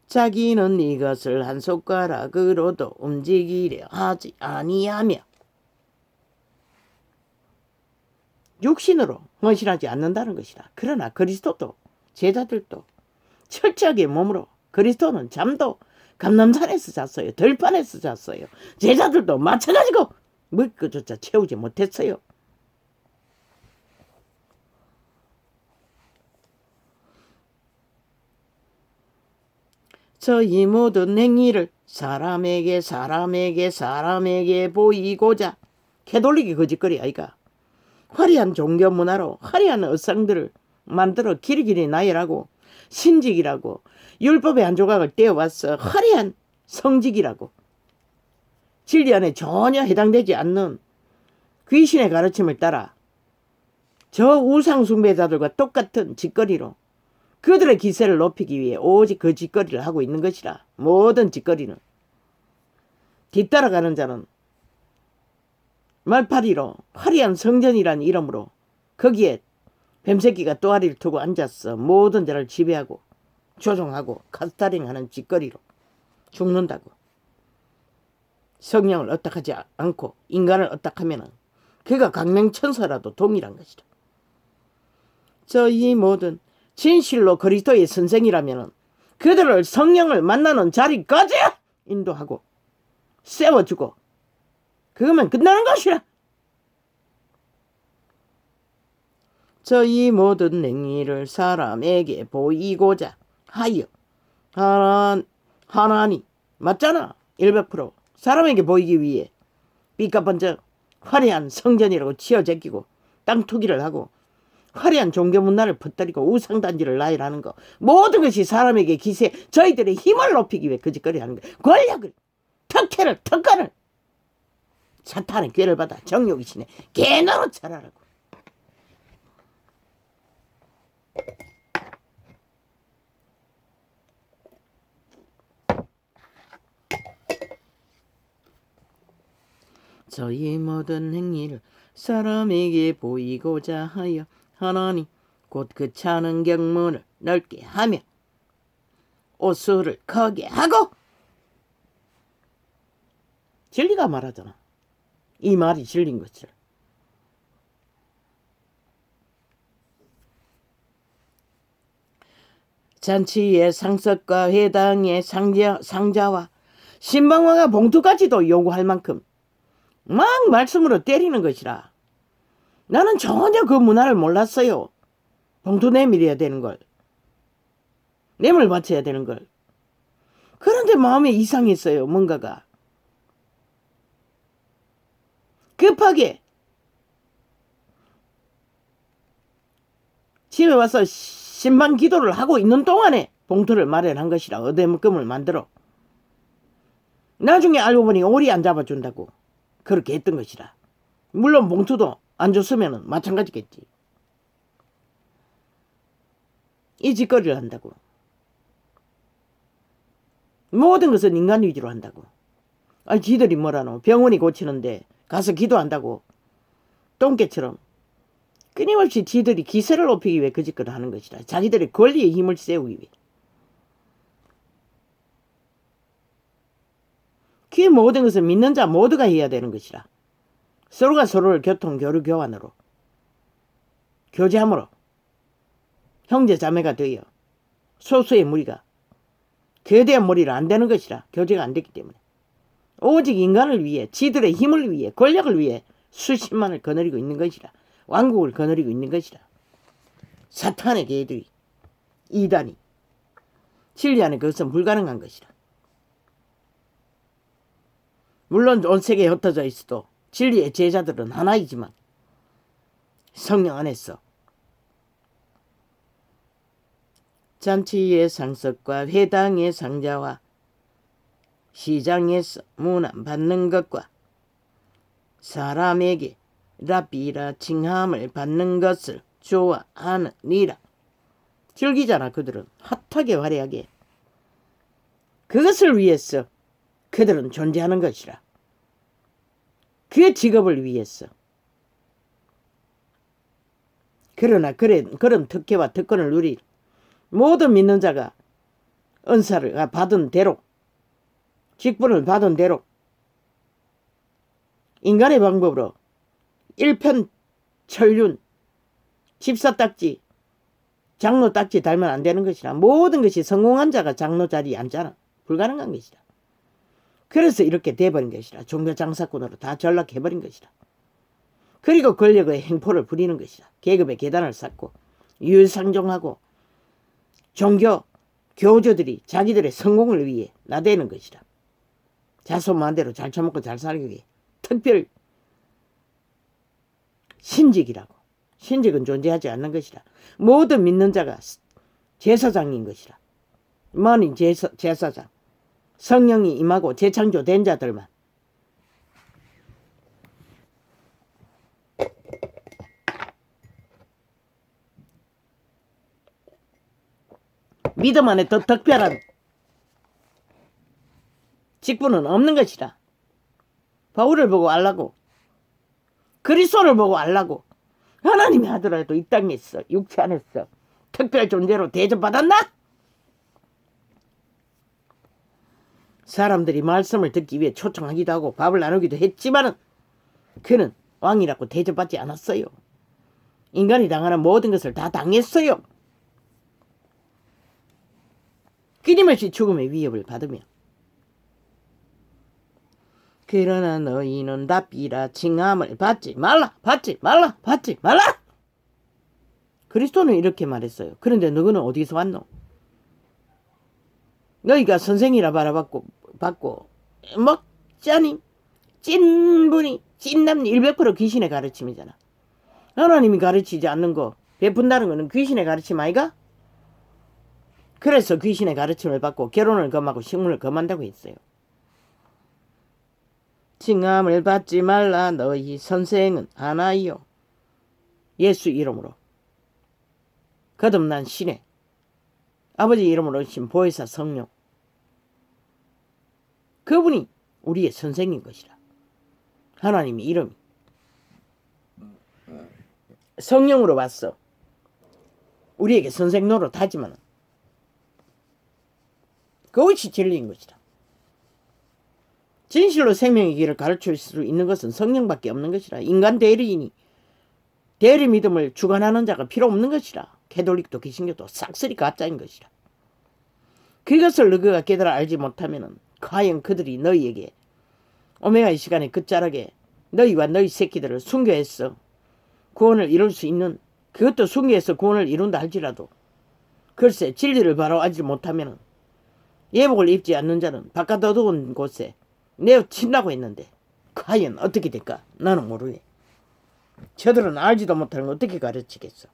자기는 이것을 한 손가락으로도 움직이려 하지 아니하며 육신으로 헌신하지 않는다는 것이라. 그러나 그리스도도 제자들도 철저하게 몸으로. 그리스도는 잠도 감람산에서 잤어요. 들판에서 잤어요. 제자들도 마찬가지고 먹을 것조차 채우지 못했어요. 저희 모든 행위를 사람에게 보이고자 캐톨릭이 거짓거리 아이가. 화려한 종교 문화로 화려한 의상들을 만들어 길이길이 나열하고 신직이라고 율법의 한 조각을 떼어왔어. 화려한 성직이라고. 진리 안에 전혀 해당되지 않는 귀신의 가르침을 따라 저 우상 숭배자들과 똑같은 짓거리로 그들의 기세를 높이기 위해 오직 그 짓거리를 하고 있는 것이라. 모든 짓거리는 뒤따라가는 자는 말파리로 화려한 성전이란 이름으로 거기에 뱀새끼가 또아리를 두고 앉았어. 모든 데를 지배하고 조종하고 카스타링하는 짓거리로 죽는다고. 성령을 어떡하지 않고 인간을 어떡하면은 그가 강명천사라도 동일한 것이다. 이 모든 진실로 그리스도의 선생이라면은 그들을 성령을 만나는 자리까지 인도하고 세워주고 그거면 끝나는 것이라. 이 모든 행위를 사람에게 보이고자 하여 하나님 맞잖아. 100% 사람에게 보이기 위해 삐까번쩍 화려한 성전이라고 치어제끼고 땅 투기를 하고 화려한 종교 문화를 퍼뜨리고 우상단지를 나열하는 거 모든 것이 사람에게 기세 저희들의 힘을 높이기 위해 거짓거리 하는 거 권력을 특혜를 특권을 사탄의 꾀를 받아 정욕이 신에 개노릇 잘하라고. 저희 모든 행위를 사람에게 보이고자 하여 하나님 곧 그 차는 경문을 넓게 하며 옷수를 크게 하고. 진리가 말하잖아. 이 말이 진리인 것을. 잔치의 상석과 회당의 상자와 신방화가 봉투까지도 요구할 만큼 막 말씀으로 때리는 것이라. 나는 전혀 그 문화를 몰랐어요. 봉투 내밀어야 되는 걸. 뇌물 바쳐야 되는 걸. 그런데 마음에 이상했어요. 뭔가가. 급하게 집에 와서 신방 기도를 하고 있는 동안에 봉투를 마련한 것이라. 어대묶음을 만들어. 나중에 알고 보니 오리 안 잡아준다고 그렇게 했던 것이라. 물론 봉투도 안 줬으면 마찬가지겠지. 이 짓거리를 한다고. 모든 것은 인간 위주로 한다고. 지들이 뭐라노. 병원이 고치는데 가서 기도한다고. 똥개처럼 끊임없이 지들이 기세를 높이기 위해 그 짓거리를 하는 것이라. 자기들의 권리의 힘을 세우기 위해. 그 모든 것은 믿는 자 모두가 해야 되는 것이라. 서로가 서로를 교류 교환으로 교제함으로 형제 자매가 되어 소수의 무리가 거대한 무리를 안 되는 것이라. 교제가 안 됐기 때문에 오직 인간을 위해 지들의 힘을 위해 권력을 위해 수십만을 거느리고 있는 것이라. 왕국을 거느리고 있는 것이라. 사탄의 개들이 이단이 진리 안에 그것은 불가능한 것이라. 물론 온 세계에 흩어져 있어도 진리의 제자들은 하나이지만 성령 안에서 잔치의 상석과 회당의 상자와 시장에서 문안받는 것과 사람에게 라비라 칭함을 받는 것을 좋아하느니라. 즐기잖아. 그들은 핫하게 화려하게. 그것을 위해서 그들은 존재하는 것이라. 그 직업을 위해서. 그러나 그런 특혜와 특권을 누릴 모든 믿는 자가 은사를 받은 대로 직분을 받은 대로 인간의 방법으로 일편천륜 집사 딱지 장로 딱지 달면 안 되는 것이라. 모든 것이 성공한 자가 장로 자리에 앉잖아. 불가능한 것이라. 그래서 이렇게 돼버린 것이라. 종교장사꾼으로 다 전락해버린 것이라. 그리고 권력의 행포를 부리는 것이라. 계급의 계단을 쌓고 유일상종하고 종교 교주들이 자기들의 성공을 위해 나대는 것이라. 자손만대로 잘 처먹고 잘 살기 위해 특별 신직이라고. 신직은 존재하지 않는 것이라. 모든 믿는 자가 제사장인 것이라. 만인 제사장. 성령이 임하고 재창조된 자들만. 믿음 안에 더 특별한 직분은 없는 것이라. 바울을 보고 알라고. 그리스도를 보고 알라고. 하나님이 하더라도 이 땅에서 육체 안에서 특별 존재로 대접받았나? 사람들이 말씀을 듣기 위해 초청하기도 하고 밥을 나누기도 했지만은 그는 왕이라고 대접받지 않았어요. 인간이 당하는 모든 것을 다 당했어요. 끊임없이 죽음의 위협을 받으며. 그러나 너희는 답이라 칭함을 받지 말라. 그리스도는 이렇게 말했어요. 그런데 너희는 어디서 왔노? 너희가 선생이라 바라받고 먹자니 찐분이 찐남 100% 귀신의 가르침이잖아. 하나님이 가르치지 않는 거 베푼다는 거는 귀신의 가르침 아이가? 그래서 귀신의 가르침을 받고 결혼을 금하고 식물을 금한다고 했어요. 칭함을 받지 말라. 너희 선생은 하나이요. 예수 이름으로 거듭난 신의 아버지 이름으로 오신 보혜사 성령, 그분이 우리의 선생인 것이라. 하나님의 이름이 성령으로 왔어. 우리에게 선생 노릇 하지만 그것이 진리인 것이다. 진실로 생명의 길을 가르칠 수 있는 것은 성령밖에 없는 것이라. 인간 대리인이 대리 믿음을 주관하는 자가 필요 없는 것이라. 캐톨릭도 개신교도 싹쓸이 가짜인 것이라. 그것을 너희가 깨달아 알지 못하면 과연 그들이 너희에게 오메가의 시간에 끝자락에 너희와 너희 새끼들을 순교해서 구원을 이룰 수 있는, 그것도 순교해서 구원을 이룬다 할지라도 글쎄 진리를 바로 알지 못하면 예복을 입지 않는 자는 바깥 어두운 곳에 내어 친다고 했는데 과연 어떻게 될까? 나는 모르네. 저들은 알지도 못하는 걸 어떻게 가르치겠어.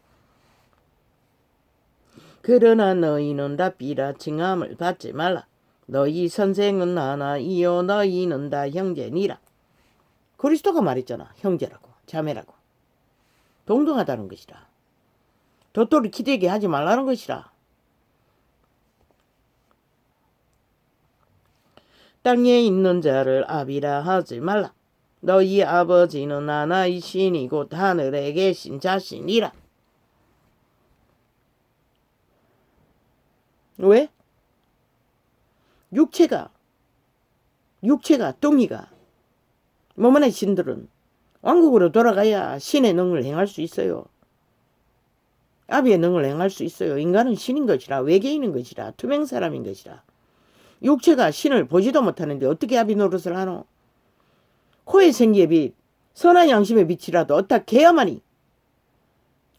그러나 너희는 답이라 칭함을 받지 말라. 너희 선생은 하나이요 너희는 다 형제니라. 그리스도가 말했잖아. 형제라고 자매라고. 동등하다는 것이라. 도토리 키대게 하지 말라는 것이라. 땅에 있는 자를 아비라 하지 말라. 너희 아버지는 하나이시니 곧 하늘에 계신 자신이라. 왜? 육체가 뚱이가 몸 안의 신들은 왕국으로 돌아가야 신의 능을 행할 수 있어요. 아비의 능을 행할 수 있어요. 인간은 신인 것이라, 외계인인 것이라, 투명 사람인 것이라. 육체가 신을 보지도 못하는데 어떻게 아비 노릇을 하노? 코의 생기의 빛, 선한 양심의 빛이라도 어떻게 해야만이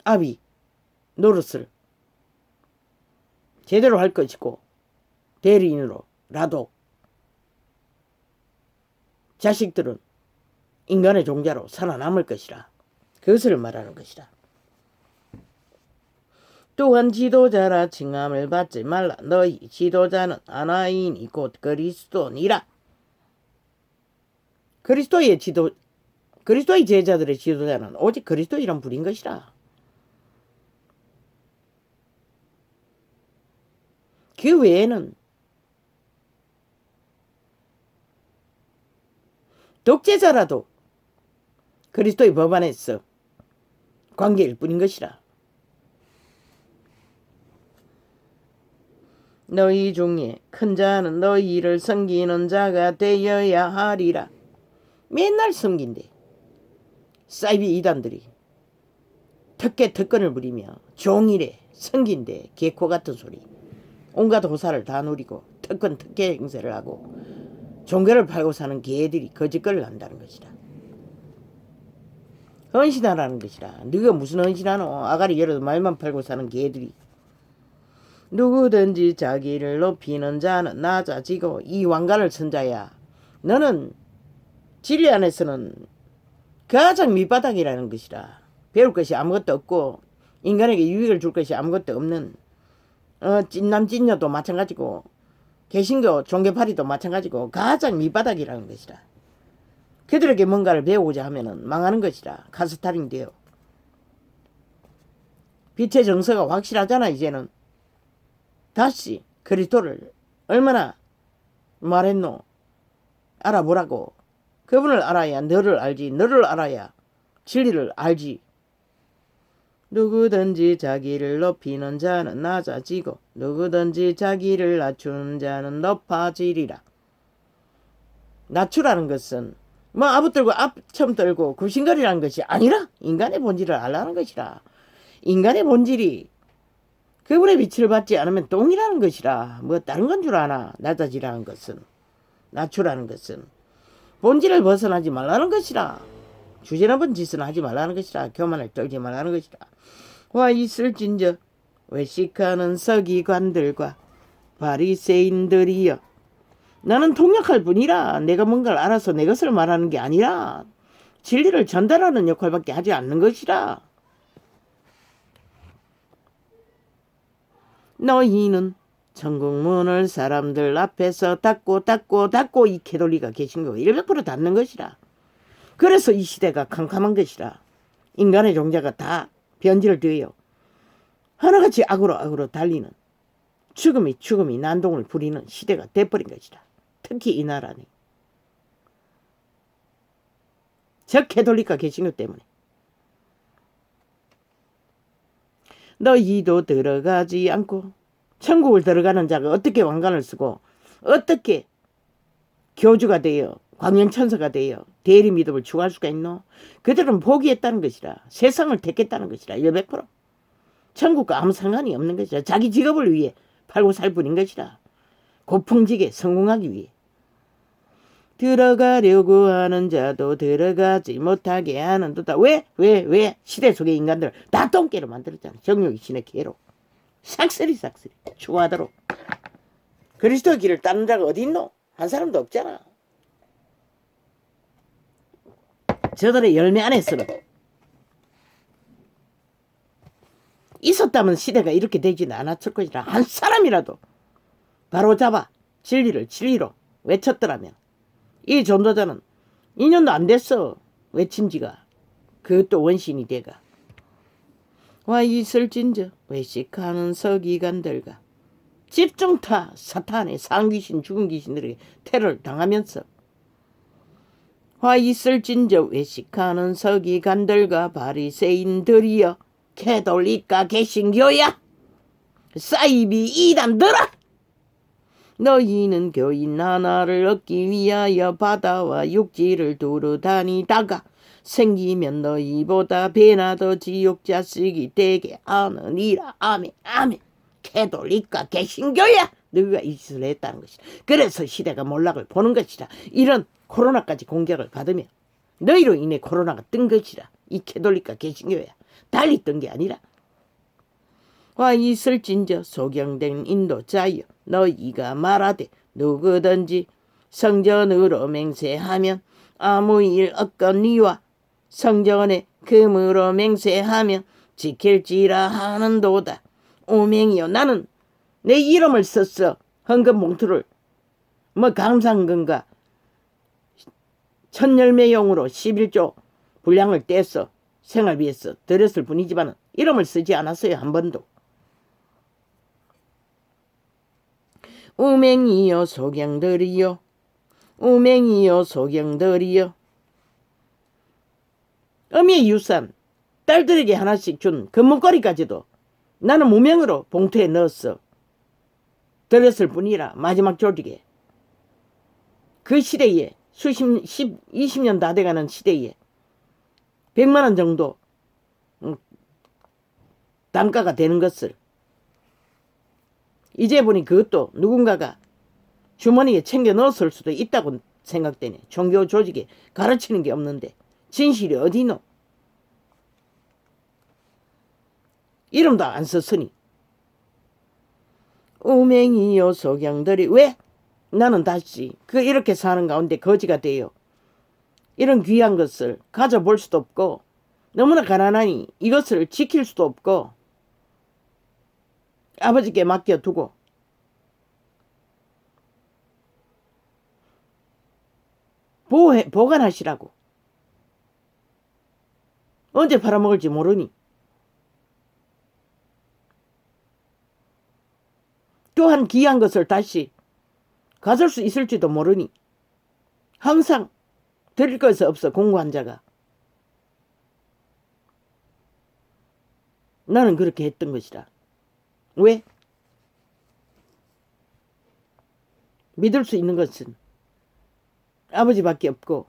아비 노릇을 제대로 할 것이고 대리인으로라도 자식들은 인간의 종자로 살아남을 것이라. 그것을 말하는 것이라. 또한 지도자라 칭함을 받지 말라. 너희 지도자는 하나이니 곧 그리스도니라. 그리스도의 제자들의 지도자는 오직 그리스도 이란 분인 것이라. 그 외에는 독재자라도 그리스도의 법 안에서 관계일 뿐인 것이라. 너희 중에 큰 자는 너희를 섬기는 자가 되어야 하리라. 맨날 섬긴대. 사이비 이단들이 특권을 부리며 종일에 섬긴대. 개코 같은 소리. 온갖 호사를 다 누리고 특혜 행세를 하고 종교를 팔고 사는 개들이 거짓거리를 한다는 것이다. 헌신하라는 것이라. 네가 무슨 헌신하노? 아가리 열어도 말만 팔고 사는 개들이. 누구든지 자기를 높이는 자는 낮아지고 이 왕관을 쓴 자야. 너는 진리 안에서는 가장 밑바닥이라는 것이라. 배울 것이 아무것도 없고 인간에게 유익을 줄 것이 아무것도 없는 찐남 찐녀도 마찬가지고 개신교 종교파리도 마찬가지고 가장 밑바닥이라는 것이라. 그들에게 뭔가를 배우고자 하면은 망하는 것이라. 카스타링 돼요. 빛의 정서가 확실하잖아. 이제는 다시 그리스도를 얼마나 말했노? 알아보라고. 그분을 알아야 너를 알지. 너를 알아야 진리를 알지. 누구든지 자기를 높이는 자는 낮아지고 누구든지 자기를 낮추는 자는 높아지리라. 낮추라는 것은 뭐 아부들고 앞첨 떨고 굽신거리라는 것이 아니라 인간의 본질을 알라는 것이라. 인간의 본질이 그분의 빛을 받지 않으면 똥이라는 것이라. 뭐 다른 건 줄 아나. 낮아지라는 것은, 낮추라는 것은 본질을 벗어나지 말라는 것이라. 주제넘은 짓은 하지 말라는 것이라. 교만을 떨지 말라는 것이라. 와 있을진저 외식하는 서기관들과 바리새인들이여, 나는 통역할 뿐이라. 내가 뭔가를 알아서 내 것을 말하는 게 아니라 진리를 전달하는 역할밖에 하지 않는 것이라. 너희는 천국문을 사람들 앞에서 닫고 이 개돌리가 계신 거 100% 닫는 것이라. 그래서 이 시대가 캄캄한 것이라. 인간의 종자가 다 변질되어 하나같이 악으로 달리는 죽음이 난동을 부리는 시대가 돼버린 것이라. 특히 이 나라는 저 개돌리가 계신 것 때문에. 너희도 들어가지 않고, 천국을 들어가는 자가 어떻게 왕관을 쓰고 어떻게 교주가 되어 광명천사가 되어 대리 믿음을 추구할 수가 있노? 그들은 포기했다는 것이라. 세상을 택했다는 것이라. 100% 천국과 아무 상관이 없는 것이라. 자기 직업을 위해 팔고 살 뿐인 것이라. 고풍지게 성공하기 위해. 들어가려고 하는 자도 들어가지 못하게 하는도다. 왜? 시대 속의 인간들을 다 똥개로 만들었잖아. 정욕이 신의 개로. 싹쓸이 추구하도록. 그리스도의 길을 따는 자가 어디 있노? 한 사람도 없잖아. 저들의 열매 안에서는 있었다면 시대가 이렇게 되지는 않았을 것이라. 한 사람이라도 바로 잡아 진리를 진리로 외쳤더라면 이 전도자는 2년도 안 됐어. 외친 지가. 그것도 원신이 돼가. 와 있을진저 외식하는 서기관들과 집중타 사탄의 상귀신 죽은 귀신들에게 테러를 당하면서 와 있을진저 외식하는 서기관들과 바리새인들이여 개돌리까 개신교야 사이비 이단들아, 너희는 교인 하나를 얻기 위하여 바다와 육지를 두루 다니다가 생기면 너희보다 배나 더 지옥자식이 되게 하느니라. 아멘. 개돌리까 개신교야. 너희가 이 짓을 했다는 것이다. 그래서 시대가 몰락을 보는 것이다. 이런 코로나까지 공격을 받으며 너희로 인해 코로나가 뜬 것이라. 이 개돌리까 개신교야. 달리 뜬 게 아니라. 와 있을진저 소경된 인도자여, 너희가 말하되 누구든지 성전으로 맹세하면 아무 일 없거니와 성전에 금으로 맹세하면 지킬지라 하는도다. 오맹이여, 나는 내 이름을 썼어. 헌금 봉투를 감상금과 천열매용으로 11조 분량을 떼서 생활비에서 드렸을 뿐이지만 이름을 쓰지 않았어요. 한 번도. 우맹이여 소경들이여, 어미의 유산 딸들에게 하나씩 준 금목걸이까지도 나는 무명으로 봉투에 넣었어. 드렸을 뿐이라. 마지막 조직에 그 시대에 20년 다 돼가는 시대에 100만 원 정도 단가가 되는 것을 이제 보니 그것도 누군가가 주머니에 챙겨 넣었을 수도 있다고 생각되네. 종교 조직에 가르치는 게 없는데 진실이 어디노? 이름도 안 썼으니. 우맹이요 소경들이. 왜? 나는 다시 이렇게 사는 가운데 거지가 돼요. 이런 귀한 것을 가져볼 수도 없고 너무나 가난하니 이것을 지킬 수도 없고 아버지께 맡겨두고 보관하시라고. 언제 팔아먹을지 모르니. 또한 귀한 것을 다시 가질 수 있을지도 모르니 항상 드릴 것이 없어. 공부한 자가 나는 그렇게 했던 것이라. 왜? 믿을 수 있는 것은 아버지밖에 없고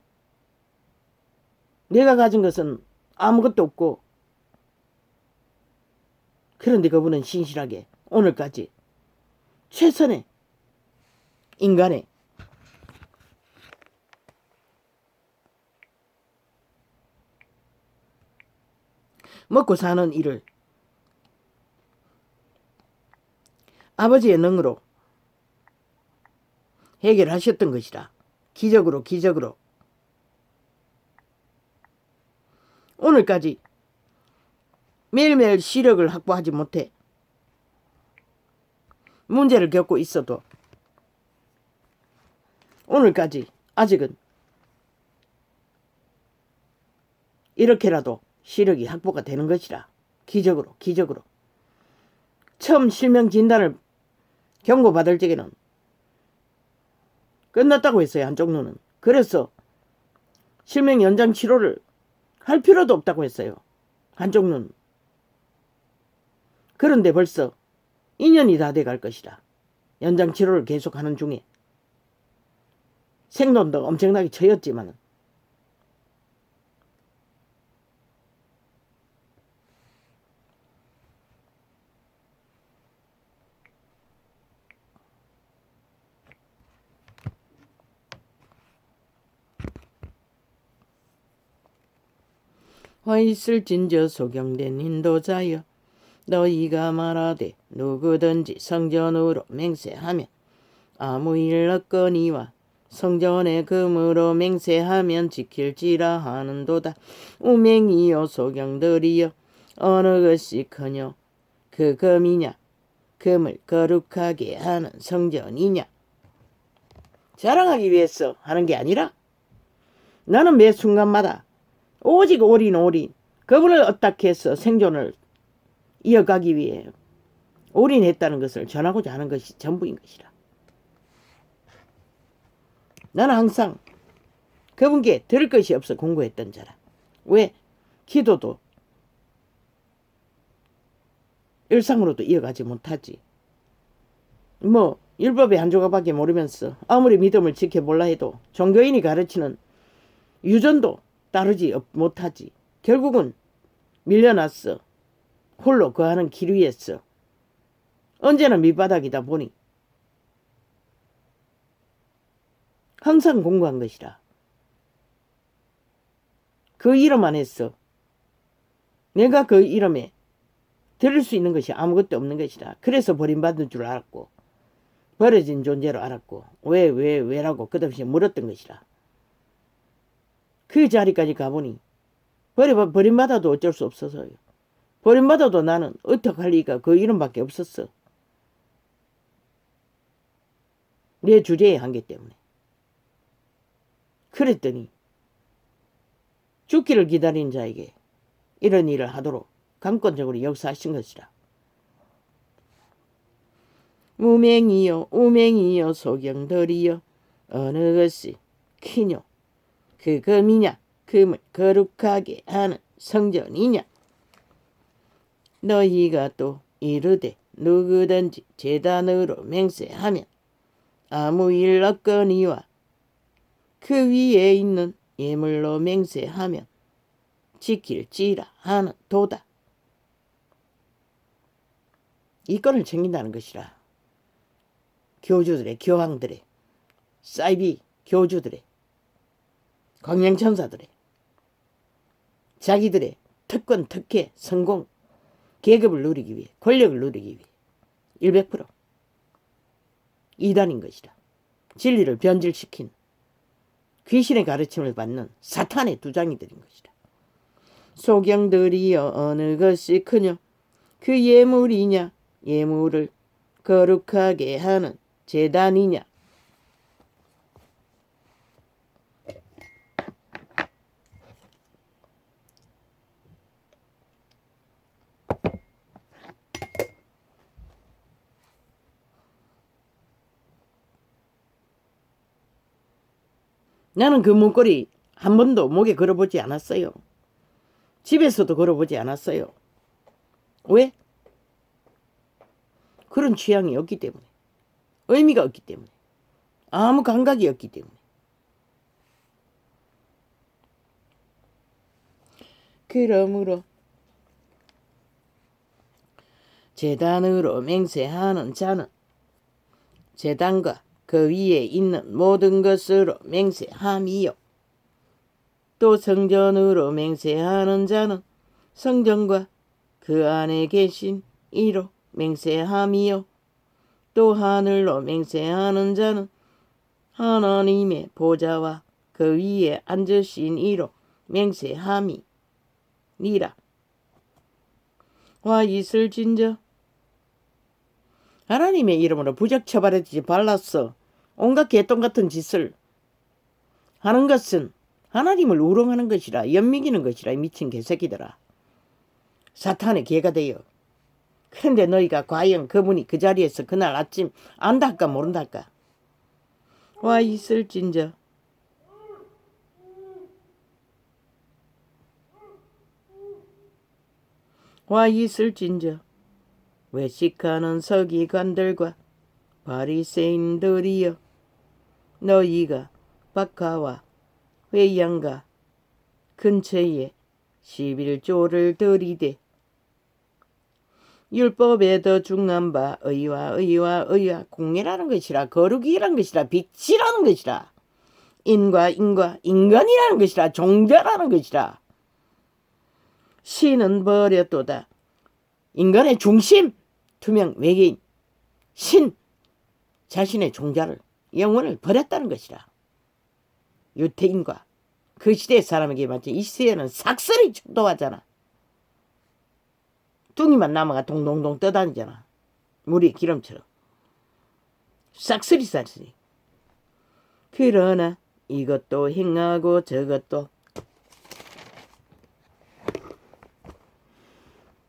내가 가진 것은 아무것도 없고, 그런데 그분은 신실하게 오늘까지 최선의 인간의 먹고 사는 일을 아버지의 능으로 해결하셨던 것이라. 기적으로 오늘까지 매일매일 시력을 확보하지 못해 문제를 겪고 있어도 오늘까지 아직은 이렇게라도 시력이 확보가 되는 것이라. 기적으로. 처음 실명 진단을 경고받을 적에는 끝났다고 했어요, 한쪽 눈은. 그래서 실명 연장 치료를 할 필요도 없다고 했어요, 한쪽 눈. 그런데 벌써 2년이 다 돼갈 것이라. 연장 치료를 계속하는 중에 생돈도 엄청나게 쳐였지만은 화 있을진저 소경된 인도자여, 너희가 말하되 누구든지 성전으로 맹세하면 아무 일 없거니와 성전의 금으로 맹세하면 지킬지라 하는도다. 우맹이여 소경들이여, 어느 것이 크뇨? 그 금이냐? 금을 거룩하게 하는 성전이냐? 자랑하기 위해서 하는 게 아니라 나는 매 순간마다 오직 올인 그분을 어떻게 해서 생존을 이어가기 위해 올인했다는 것을 전하고자 하는 것이 전부인 것이라. 나는 항상 그분께 들을 것이 없어 공부했던 자라. 왜? 기도도 일상으로도 이어가지 못하지. 율법의 한 조각밖에 모르면서 아무리 믿음을 지켜볼라 해도 종교인이 가르치는 유전도 따르지 못하지. 결국은 밀려났어. 홀로 거하는 길 위에서 언제나 밑바닥이다 보니 항상 공부한 것이라. 그 이름 안에서 내가 그 이름에 들을 수 있는 것이 아무것도 없는 것이라. 그래서 버림받은 줄 알았고 버려진 존재로 알았고 왜라고 끝없이 물었던 것이라. 그 자리까지 가보니 버림받아도 어쩔 수 없어서요. 버림받아도 나는 어떡할 리가 그 이름밖에 없었어. 내 주제의 한계 때문에. 그랬더니 죽기를 기다린 자에게 이런 일을 하도록 강권적으로 역사하신 것이라. 우맹이여 소경들이여, 어느 것이 크뇨? 그 금이냐? 금을 거룩하게 하는 성전이냐? 너희가 또 이르되 누구든지 제단으로 맹세하면 아무 일 없거니와 그 위에 있는 예물로 맹세하면 지킬지라 하는 도다. 이 건을 챙긴다는 것이라. 교주들의, 교황들의, 사이비 교주들의, 광명천사들의, 자기들의 특권, 특혜, 성공, 계급을 누리기 위해, 권력을 누리기 위해 100% 이단인 것이라. 진리를 변질시킨 귀신의 가르침을 받는 사탄의 두장이들인 것이라. 소경들이여, 어느 것이 크뇨? 그 예물이냐? 예물을 거룩하게 하는 제단이냐? 나는 그 문고리 한 번도 목에 걸어보지 않았어요. 집에서도 걸어보지 않았어요. 왜? 그런 취향이 없기 때문에. 의미가 없기 때문에. 아무 감각이 없기 때문에. 그러므로 재단으로 맹세하는 자는 재단과 그 위에 있는 모든 것으로 맹세함이요. 또 성전으로 맹세하는 자는 성전과 그 안에 계신 이로 맹세함이요. 또 하늘로 맹세하는 자는 하나님의 보좌와 그 위에 앉으신 이로 맹세함이니라. 와 있을진저 하나님의 이름으로 부적처벌해지지 발랐어. 온갖 개똥 같은 짓을 하는 것은 하나님을 우롱하는 것이라, 연미기는 것이라. 미친 개새끼들아. 사탄의 개가 되어. 그런데 너희가 과연 그분이 그 자리에서 그날 아침 안다할까 모른다할까. 와 있을진저 와 있을진저 외식하는 서기관들과 바리새인들이여, 너희가 박하와 회양가 근처에 11조를 들이대 율법에 더 중한 바 의와 공예라는 것이라, 거룩이라는 것이라, 빛이라는 것이라, 인간이라는 것이라, 종자라는 것이라. 신은 버렸도다. 인간의 중심, 투명 외계인, 신, 자신의 종자를, 영혼을 버렸다는 것이라. 유태인과 그 시대의 사람에게 맞지 이 시대에는 삭슬이 척도하잖아. 뚱이만 남아가 동동동 떠다니잖아. 물이 기름처럼. 싹쓸이. 그러나 이것도 행하고 저것도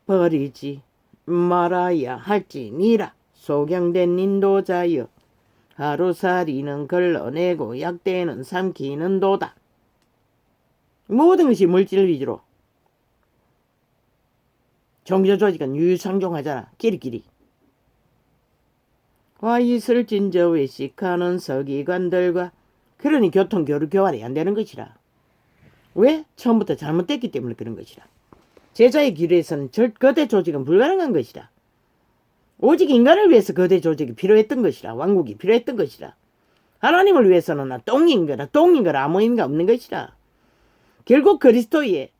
버리지 말아야 할지니라. 소경된 인도자여, 하루살이는 걸러내고 약대는 삼키는 도다. 모든 것이 물질 위주로. 종교조직은 유유상종하잖아. 끼리끼리. 와 있을진저 외식하는 서기관들과, 그러니 교통교류 교환이 안 되는 것이라. 왜? 처음부터 잘못됐기 때문에 그런 것이라. 제자의 길에서는 거대 조직은 불가능한 것이라. 오직 인간을 위해서 거대 조직이 필요했던 것이라. 왕국이 필요했던 것이라. 하나님을 위해서는 똥인 거라 아무 의미가 없는 것이라. 결국 그리스도의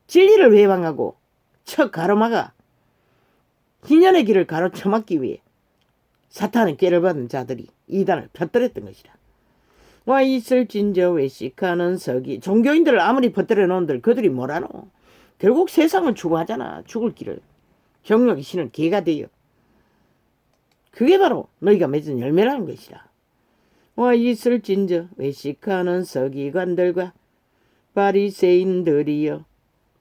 진리를 회방하고 척 가로막아 희년의 길을 가로쳐막기 위해 사탄의 꾀를 받은 자들이 이단을 펴뜨렸던 것이라. 와 있을진저 외식하는 서기, 종교인들을 아무리 퍼뜨려 놓은들 그들이 뭐라노. 결국 세상을 추구하잖아. 죽을 길을. 정욕이 신은 개가 되어. 그게 바로 너희가 맺은 열매라는 것이라. 와 있을진저 외식하는 서기관들과 바리새인들이여,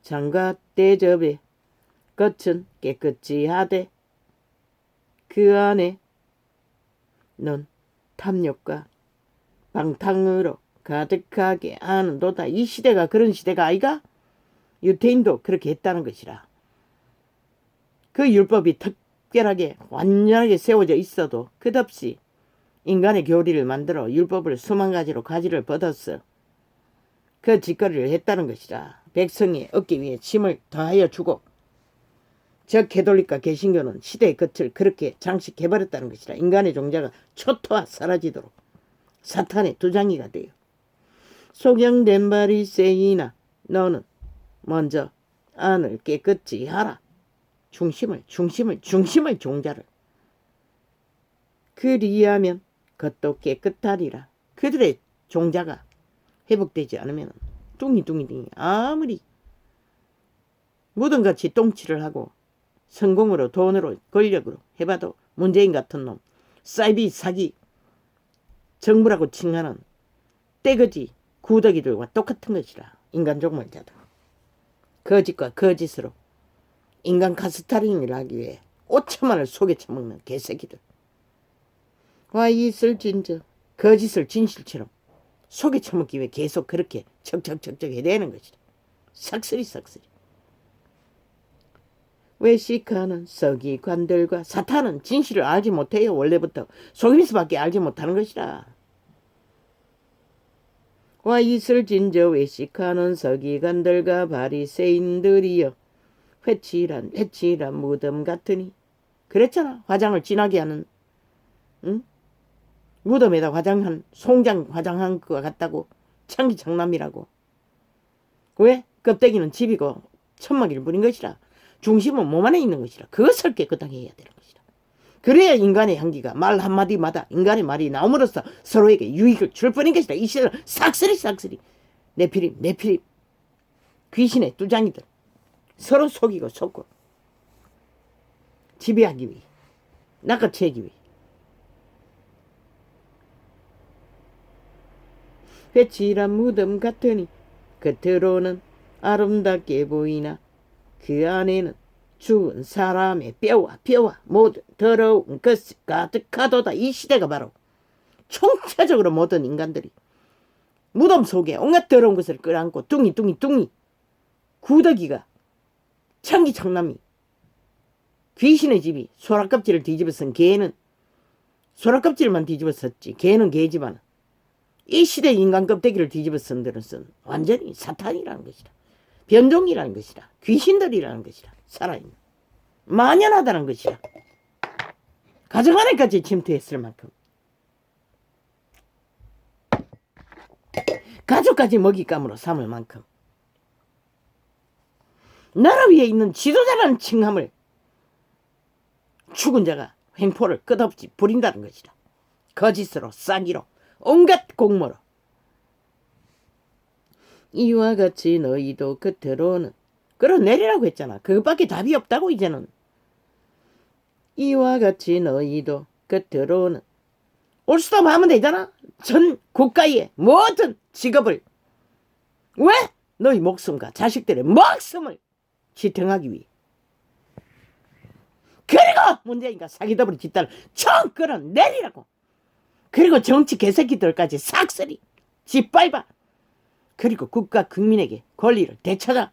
장과 대접에 겉은 깨끗이 하되 그 안에 넌 탐욕과 방탕으로 가득하게 하는도다. 이 시대가 그런 시대가 아이가? 유태인도 그렇게 했다는 것이라. 그 율법이 특별하게 완전하게 세워져 있어도 끝없이 인간의 교리를 만들어 율법을 수만 가지로 가지를 뻗었어. 그 짓거리를 했다는 것이라. 백성이 얻기 위해 힘을 더하여 주고, 저 캐톨릭과 개신교는 시대의 끝을 그렇게 장식해버렸다는 것이라. 인간의 종자가 초토화 사라지도록 사탄의 두장이가 되어. 소경된 바리새인아, 너는 먼저 안을 깨끗이 하라. 중심을 종자를. 그리하면 겉도 깨끗하리라. 그들의 종자가 회복되지 않으면 뚱이 아무리 무덤같이 똥칠을 하고 성공으로 돈으로 권력으로 해봐도 문재인 같은 놈, 사이비 사기, 정부라고 칭하는 떼거지 구더기들과 똑같은 것이라. 인간 종말자들. 거짓과 거짓으로 인간 카스타링을 하기 위해 5천만을 속에 처먹는 개새끼들. 와 있을진저 거짓을 진실처럼 속에 처먹기 위해 계속 그렇게 척척 해대는 것이다. 삭슬이. 외식하는 서기관들과 사탄은 진실을 알지 못해요. 원래부터 속임수밖에 알지 못하는 것이라. 와 있을 진저 외식하는 서기관들과 바리새인들이여 회칠한 무덤 같으니. 그랬잖아. 화장을 진하게 하는, 응? 무덤에다 송장 화장한 것 같다고. 창기창남이라고. 왜? 껍데기는 집이고 천막이를 부린 것이라. 중심은 몸 안에 있는 것이라. 그것을 깨끗하게 해야 되는 것이라. 그래야 인간의 향기가 말 한마디마다 인간의 말이 나옴으로써 서로에게 유익을 줄 뿐인 것이라. 이 시대는 싹쓸이 내피림 귀신의 뚜장이들 서로 속이고 속고 지배하기 위해 낚아채기 위해. 회칠한 무덤 같으니 겉으로는 아름답게 보이나 그 안에는 죽은 사람의 뼈와 모든 더러운 것이 가득하도다. 이 시대가 바로 총체적으로 모든 인간들이 무덤 속에 온갖 더러운 것을 끌어안고 뚱이 구더기가 창기창남이 귀신의 집이 소라껍질을 뒤집어 쓴 개는 소라껍질만 뒤집어 썼지. 개는 개지만 이 시대 인간 껍데기를 뒤집어 쓴 들은 완전히 사탄이라는 것이다. 변종이라는 것이다. 귀신들이라는 것이다. 살아있는 만연하다는 것이다. 가정 안에까지 침투했을 만큼 가족까지 먹잇감으로 삼을 만큼 나라 위에 있는 지도자라는 칭함을 죽은 자가 횡포를 끝없이 부린다는 것이다. 거짓으로 싸기로 온갖 공모로. 이와 같이 너희도 겉으로는 끌어내리라고 했잖아. 그것밖에 답이 없다고. 이제는 이와 같이 너희도 겉으로는 올수도 하면 되잖아. 전 국가의 모든 직업을 왜? 너희 목숨과 자식들의 목숨을 지탱하기 위해. 그리고 문재인과 사기더블 집단을 총 끌어내리라고. 그리고 정치 개새끼들까지 싹쓸이 짓밟아. 그리고 국가 국민에게 권리를 되찾아.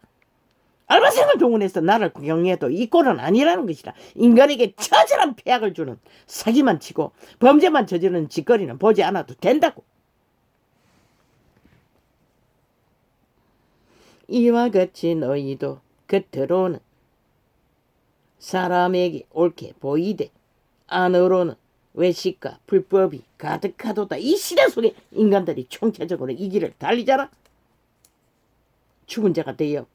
알바생을 동원해서 나라를 경영해도 이 꼴은 아니라는 것이라. 인간에게 처절한 폐악을 주는 사기만 치고 범죄만 저지르는 짓거리는 보지 않아도 된다고. 이와 같이 너희도 겉으로는 사람에게 옳게 보이되 안으로는 외식과 불법이 가득하도다. 이 시대 속에 인간들이 총체적으로 이 길을 달리잖아. 죽은 자가 되어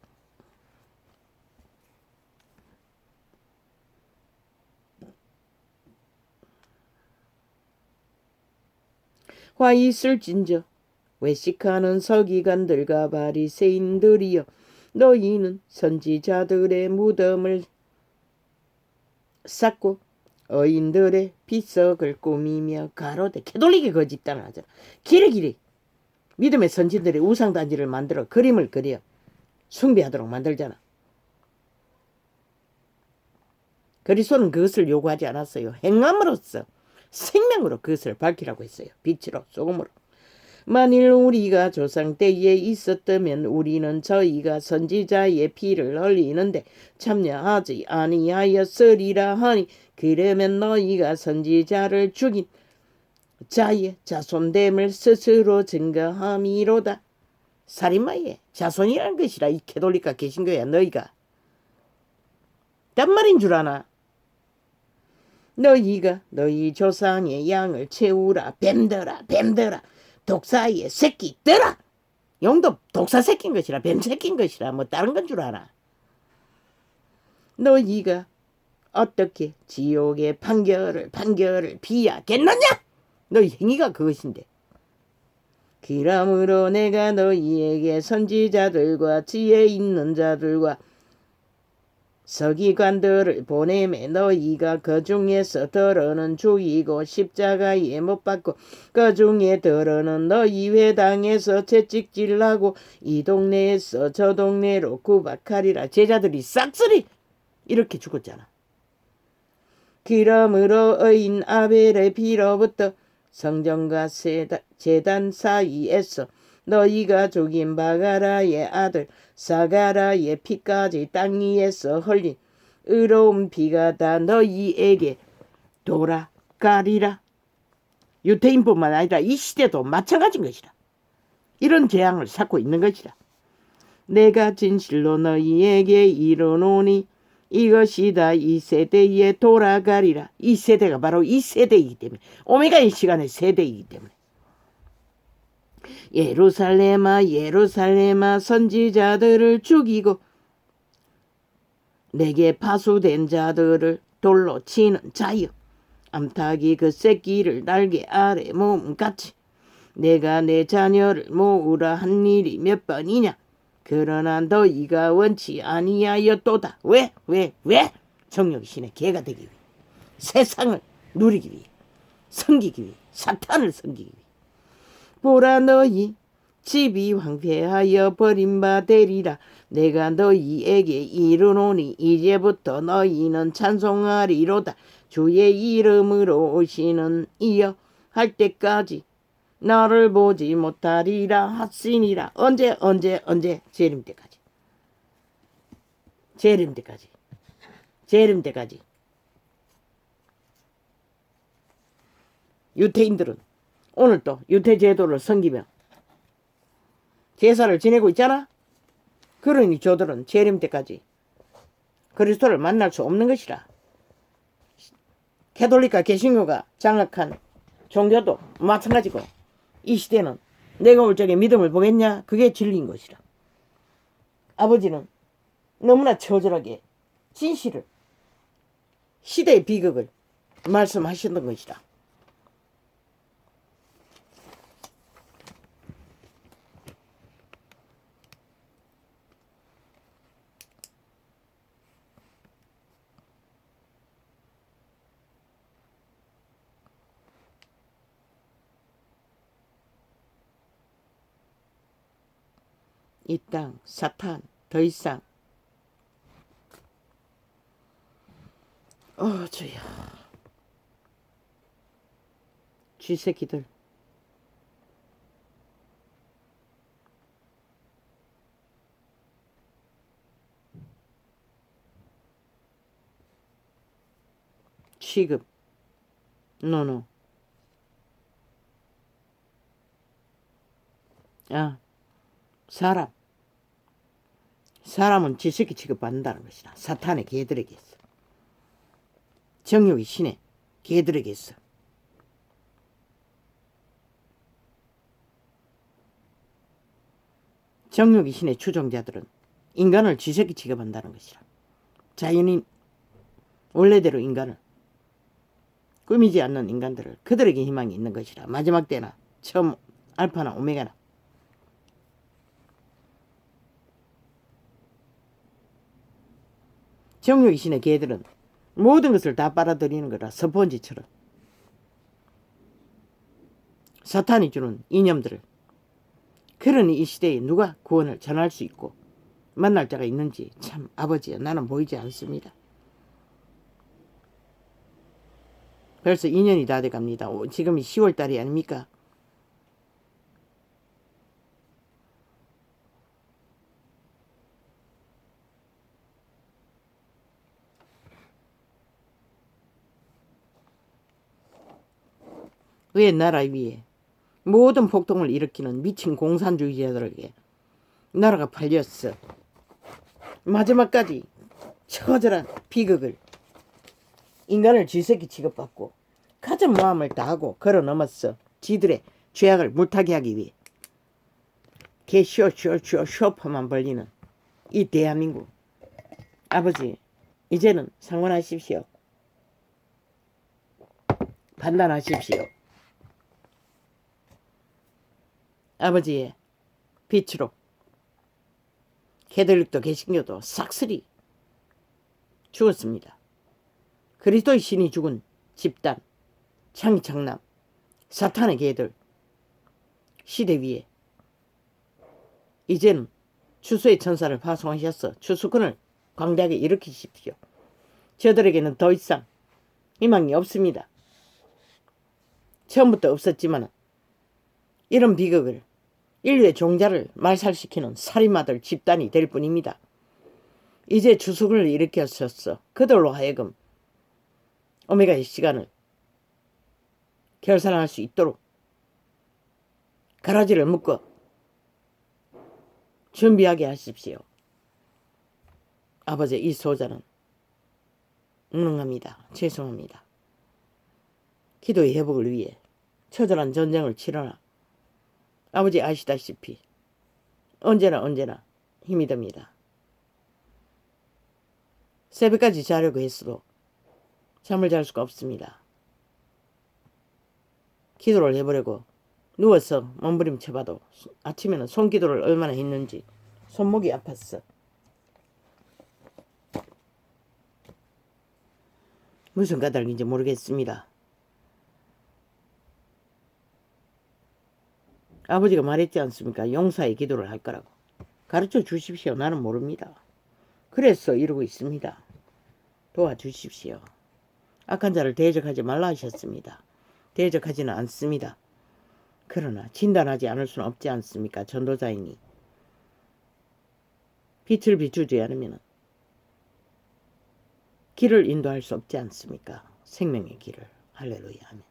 화 있을진저 외식하는 서기관들과 바리새인들이여 너희는 선지자들의 무덤을 쌓고 어인들의 비석을 꾸미며 가로되 캐돌릭의 그 집단을 하잖아. 길이 믿음의 선진들의 우상단지를 만들어 그림을 그려 숭배하도록 만들잖아. 그리스도는 그것을 요구하지 않았어요. 행함으로써 생명으로 그것을 밝히라고 했어요. 빛으로 소금으로. 만일 우리가 조상 때에 있었다면 우리는 저희가 선지자의 피를 흘리는데 참여하지 아니하였으리라 하니 그러면 너희가 선지자를 죽인 자의 자손됨을 스스로 증거함이로다. 살인마의 자손이라는 것이라. 이 캐톨릭과 개신교야. 너희가 딴 말인 줄 아나? 너희가 너희 조상의 양을 채우라. 뱀들아 독사의 새끼들아. 용도 독사 새끼인 것이라 뱀 새끼인 것이라 뭐 다른 건 줄 아나? 너희가 어떻게 지옥의 판결을 피하겠느냐? 너희 행위가 그것인데. 그러므로 내가 너희에게 선지자들과 지혜 있는 자들과 서기관들을 보내매 너희가 그 중에서 더러는 죽이고 십자가에 못 박고 그 중에 더러는 너희 회당에서 채찍질하고 이 동네에서 저 동네로 구박하리라. 제자들이 싹쓸이 이렇게 죽었잖아. 그러므로 의인 아벨의 피로부터 성전과 제단 사이에서 너희가 죽인 바가라의 아들 사가라의 피까지 땅 위에서 흘린 의로운 비가 다 너희에게 돌아가리라. 유태인뿐만 아니라 이 시대도 마찬가지인 것이라. 이런 재앙을 쌓고 있는 것이라. 내가 진실로 너희에게 이르노니 이것이 다 이 세대에 돌아가리라. 이 세대가 바로 이 세대이기 때문에, 오메가의 시간의 세대이기 때문에. 예루살렘아 예루살렘아 선지자들을 죽이고 내게 파수된 자들을 돌로 치는 자여, 암탉이 그 새끼를 날개 아래 모음같이 내가 내 자녀를 모으라 한 일이 몇 번이냐. 그러나 너희가 원치 아니하였도다. 왜? 정욕신의 개가 되기 위해, 세상을 누리기 위해, 섬기기 위해, 사탄을 섬기기 위해. 보라, 너희 집이 황폐하여 버림바 되리라. 내가 너희에게 이르노니 이제부터 너희는 찬송하리로다. 주의 이름으로 오시는 이여 할 때까지 나를 보지 못하리라 하시니라. 언제? 재림 때까지. 재림 때까지. 재림 때까지. 유태인들은 오늘 또 유태제도를 섬기며 제사를 지내고 있잖아. 그러니 저들은 재림 때까지 그리스도를 만날 수 없는 것이라. 캐톨릭과 개신교가 장악한 종교도 마찬가지고, 이 시대는 내가 올 적에 믿음을 보겠냐? 그게 진리인 것이라. 아버지는 너무나 처절하게 진실을, 시대의 비극을 말씀하셨던 것이라. 이 땅 사탄 더 이상 주야, 쥐새끼들 취급 노노. 사람은 쥐새끼 취급받는다는 것이라. 사탄의 개들에게 있어. 정욕의 신의 개들에게 있어. 정욕의 신의 추종자들은 인간을 쥐새끼 취급한다는 것이라. 자연인 원래대로 인간을, 꾸미지 않는 인간들을, 그들에게 희망이 있는 것이라. 마지막 때나 처음 알파나 오메가나. 정욕의 신의 개들은 모든 것을 다 빨아들이는 거라. 스펀지처럼 사탄이 주는 이념들을. 그러니 이 시대에 누가 구원을 전할 수 있고 만날 자가 있는지 참 아버지야, 나는 보이지 않습니다. 벌써 2년이 다 돼갑니다. 지금이 10월달이 아닙니까? 왜 나라 위에 모든 폭동을 일으키는 미친 공산주의자들에게 나라가 팔렸어. 마지막까지 처절한 비극을, 인간을 쥐새끼 취급받고 가진 마음을 다하고 걸어 넘었어. 지들의 죄악을 물타기 하기 위해. 개 쇼퍼만 벌리는 이 대한민국. 아버지, 이제는 상관하십시오. 판단하십시오. 아버지의 빛으로 캐톨릭도 개신교도 싹쓸이 죽었습니다. 그리스도의 신이 죽은 집단, 창남, 사탄의 개들, 시대 위에 이제는 추수의 천사를 파송하셔서 추수권을 광대하게 일으키십시오. 저들에게는 더 이상 희망이 없습니다. 처음부터 없었지만 이런 비극을, 인류의 종자를 말살시키는 살인마들 집단이 될 뿐입니다. 이제 주석을 일으켰었어. 그들로 하여금 오메가의 시간을 결산할 수 있도록 가라지를 묶어 준비하게 하십시오. 아버지, 이 소자는 무능합니다. 죄송합니다. 기도의 회복을 위해 처절한 전쟁을 치러나 아버지 아시다시피 언제나 힘이 듭니다. 새벽까지 자려고 했어도 잠을 잘 수가 없습니다. 기도를 해보려고 누워서 몸부림쳐봐도 아침에는 손기도를 얼마나 했는지 손목이 아팠어. 무슨 까닭인지 모르겠습니다. 아버지가 말했지 않습니까? 용사의 기도를 할 거라고. 가르쳐 주십시오. 나는 모릅니다. 그래서 이러고 있습니다. 도와주십시오. 악한 자를 대적하지 말라 하셨습니다. 대적하지는 않습니다. 그러나 진단하지 않을 수는 없지 않습니까? 전도자이니. 빛을 비추지 않으면 길을 인도할 수 없지 않습니까? 생명의 길을. 할렐루야. 아멘.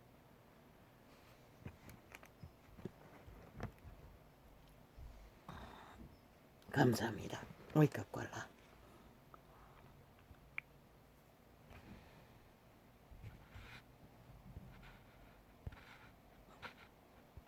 감사합니다. 오이카꼴라.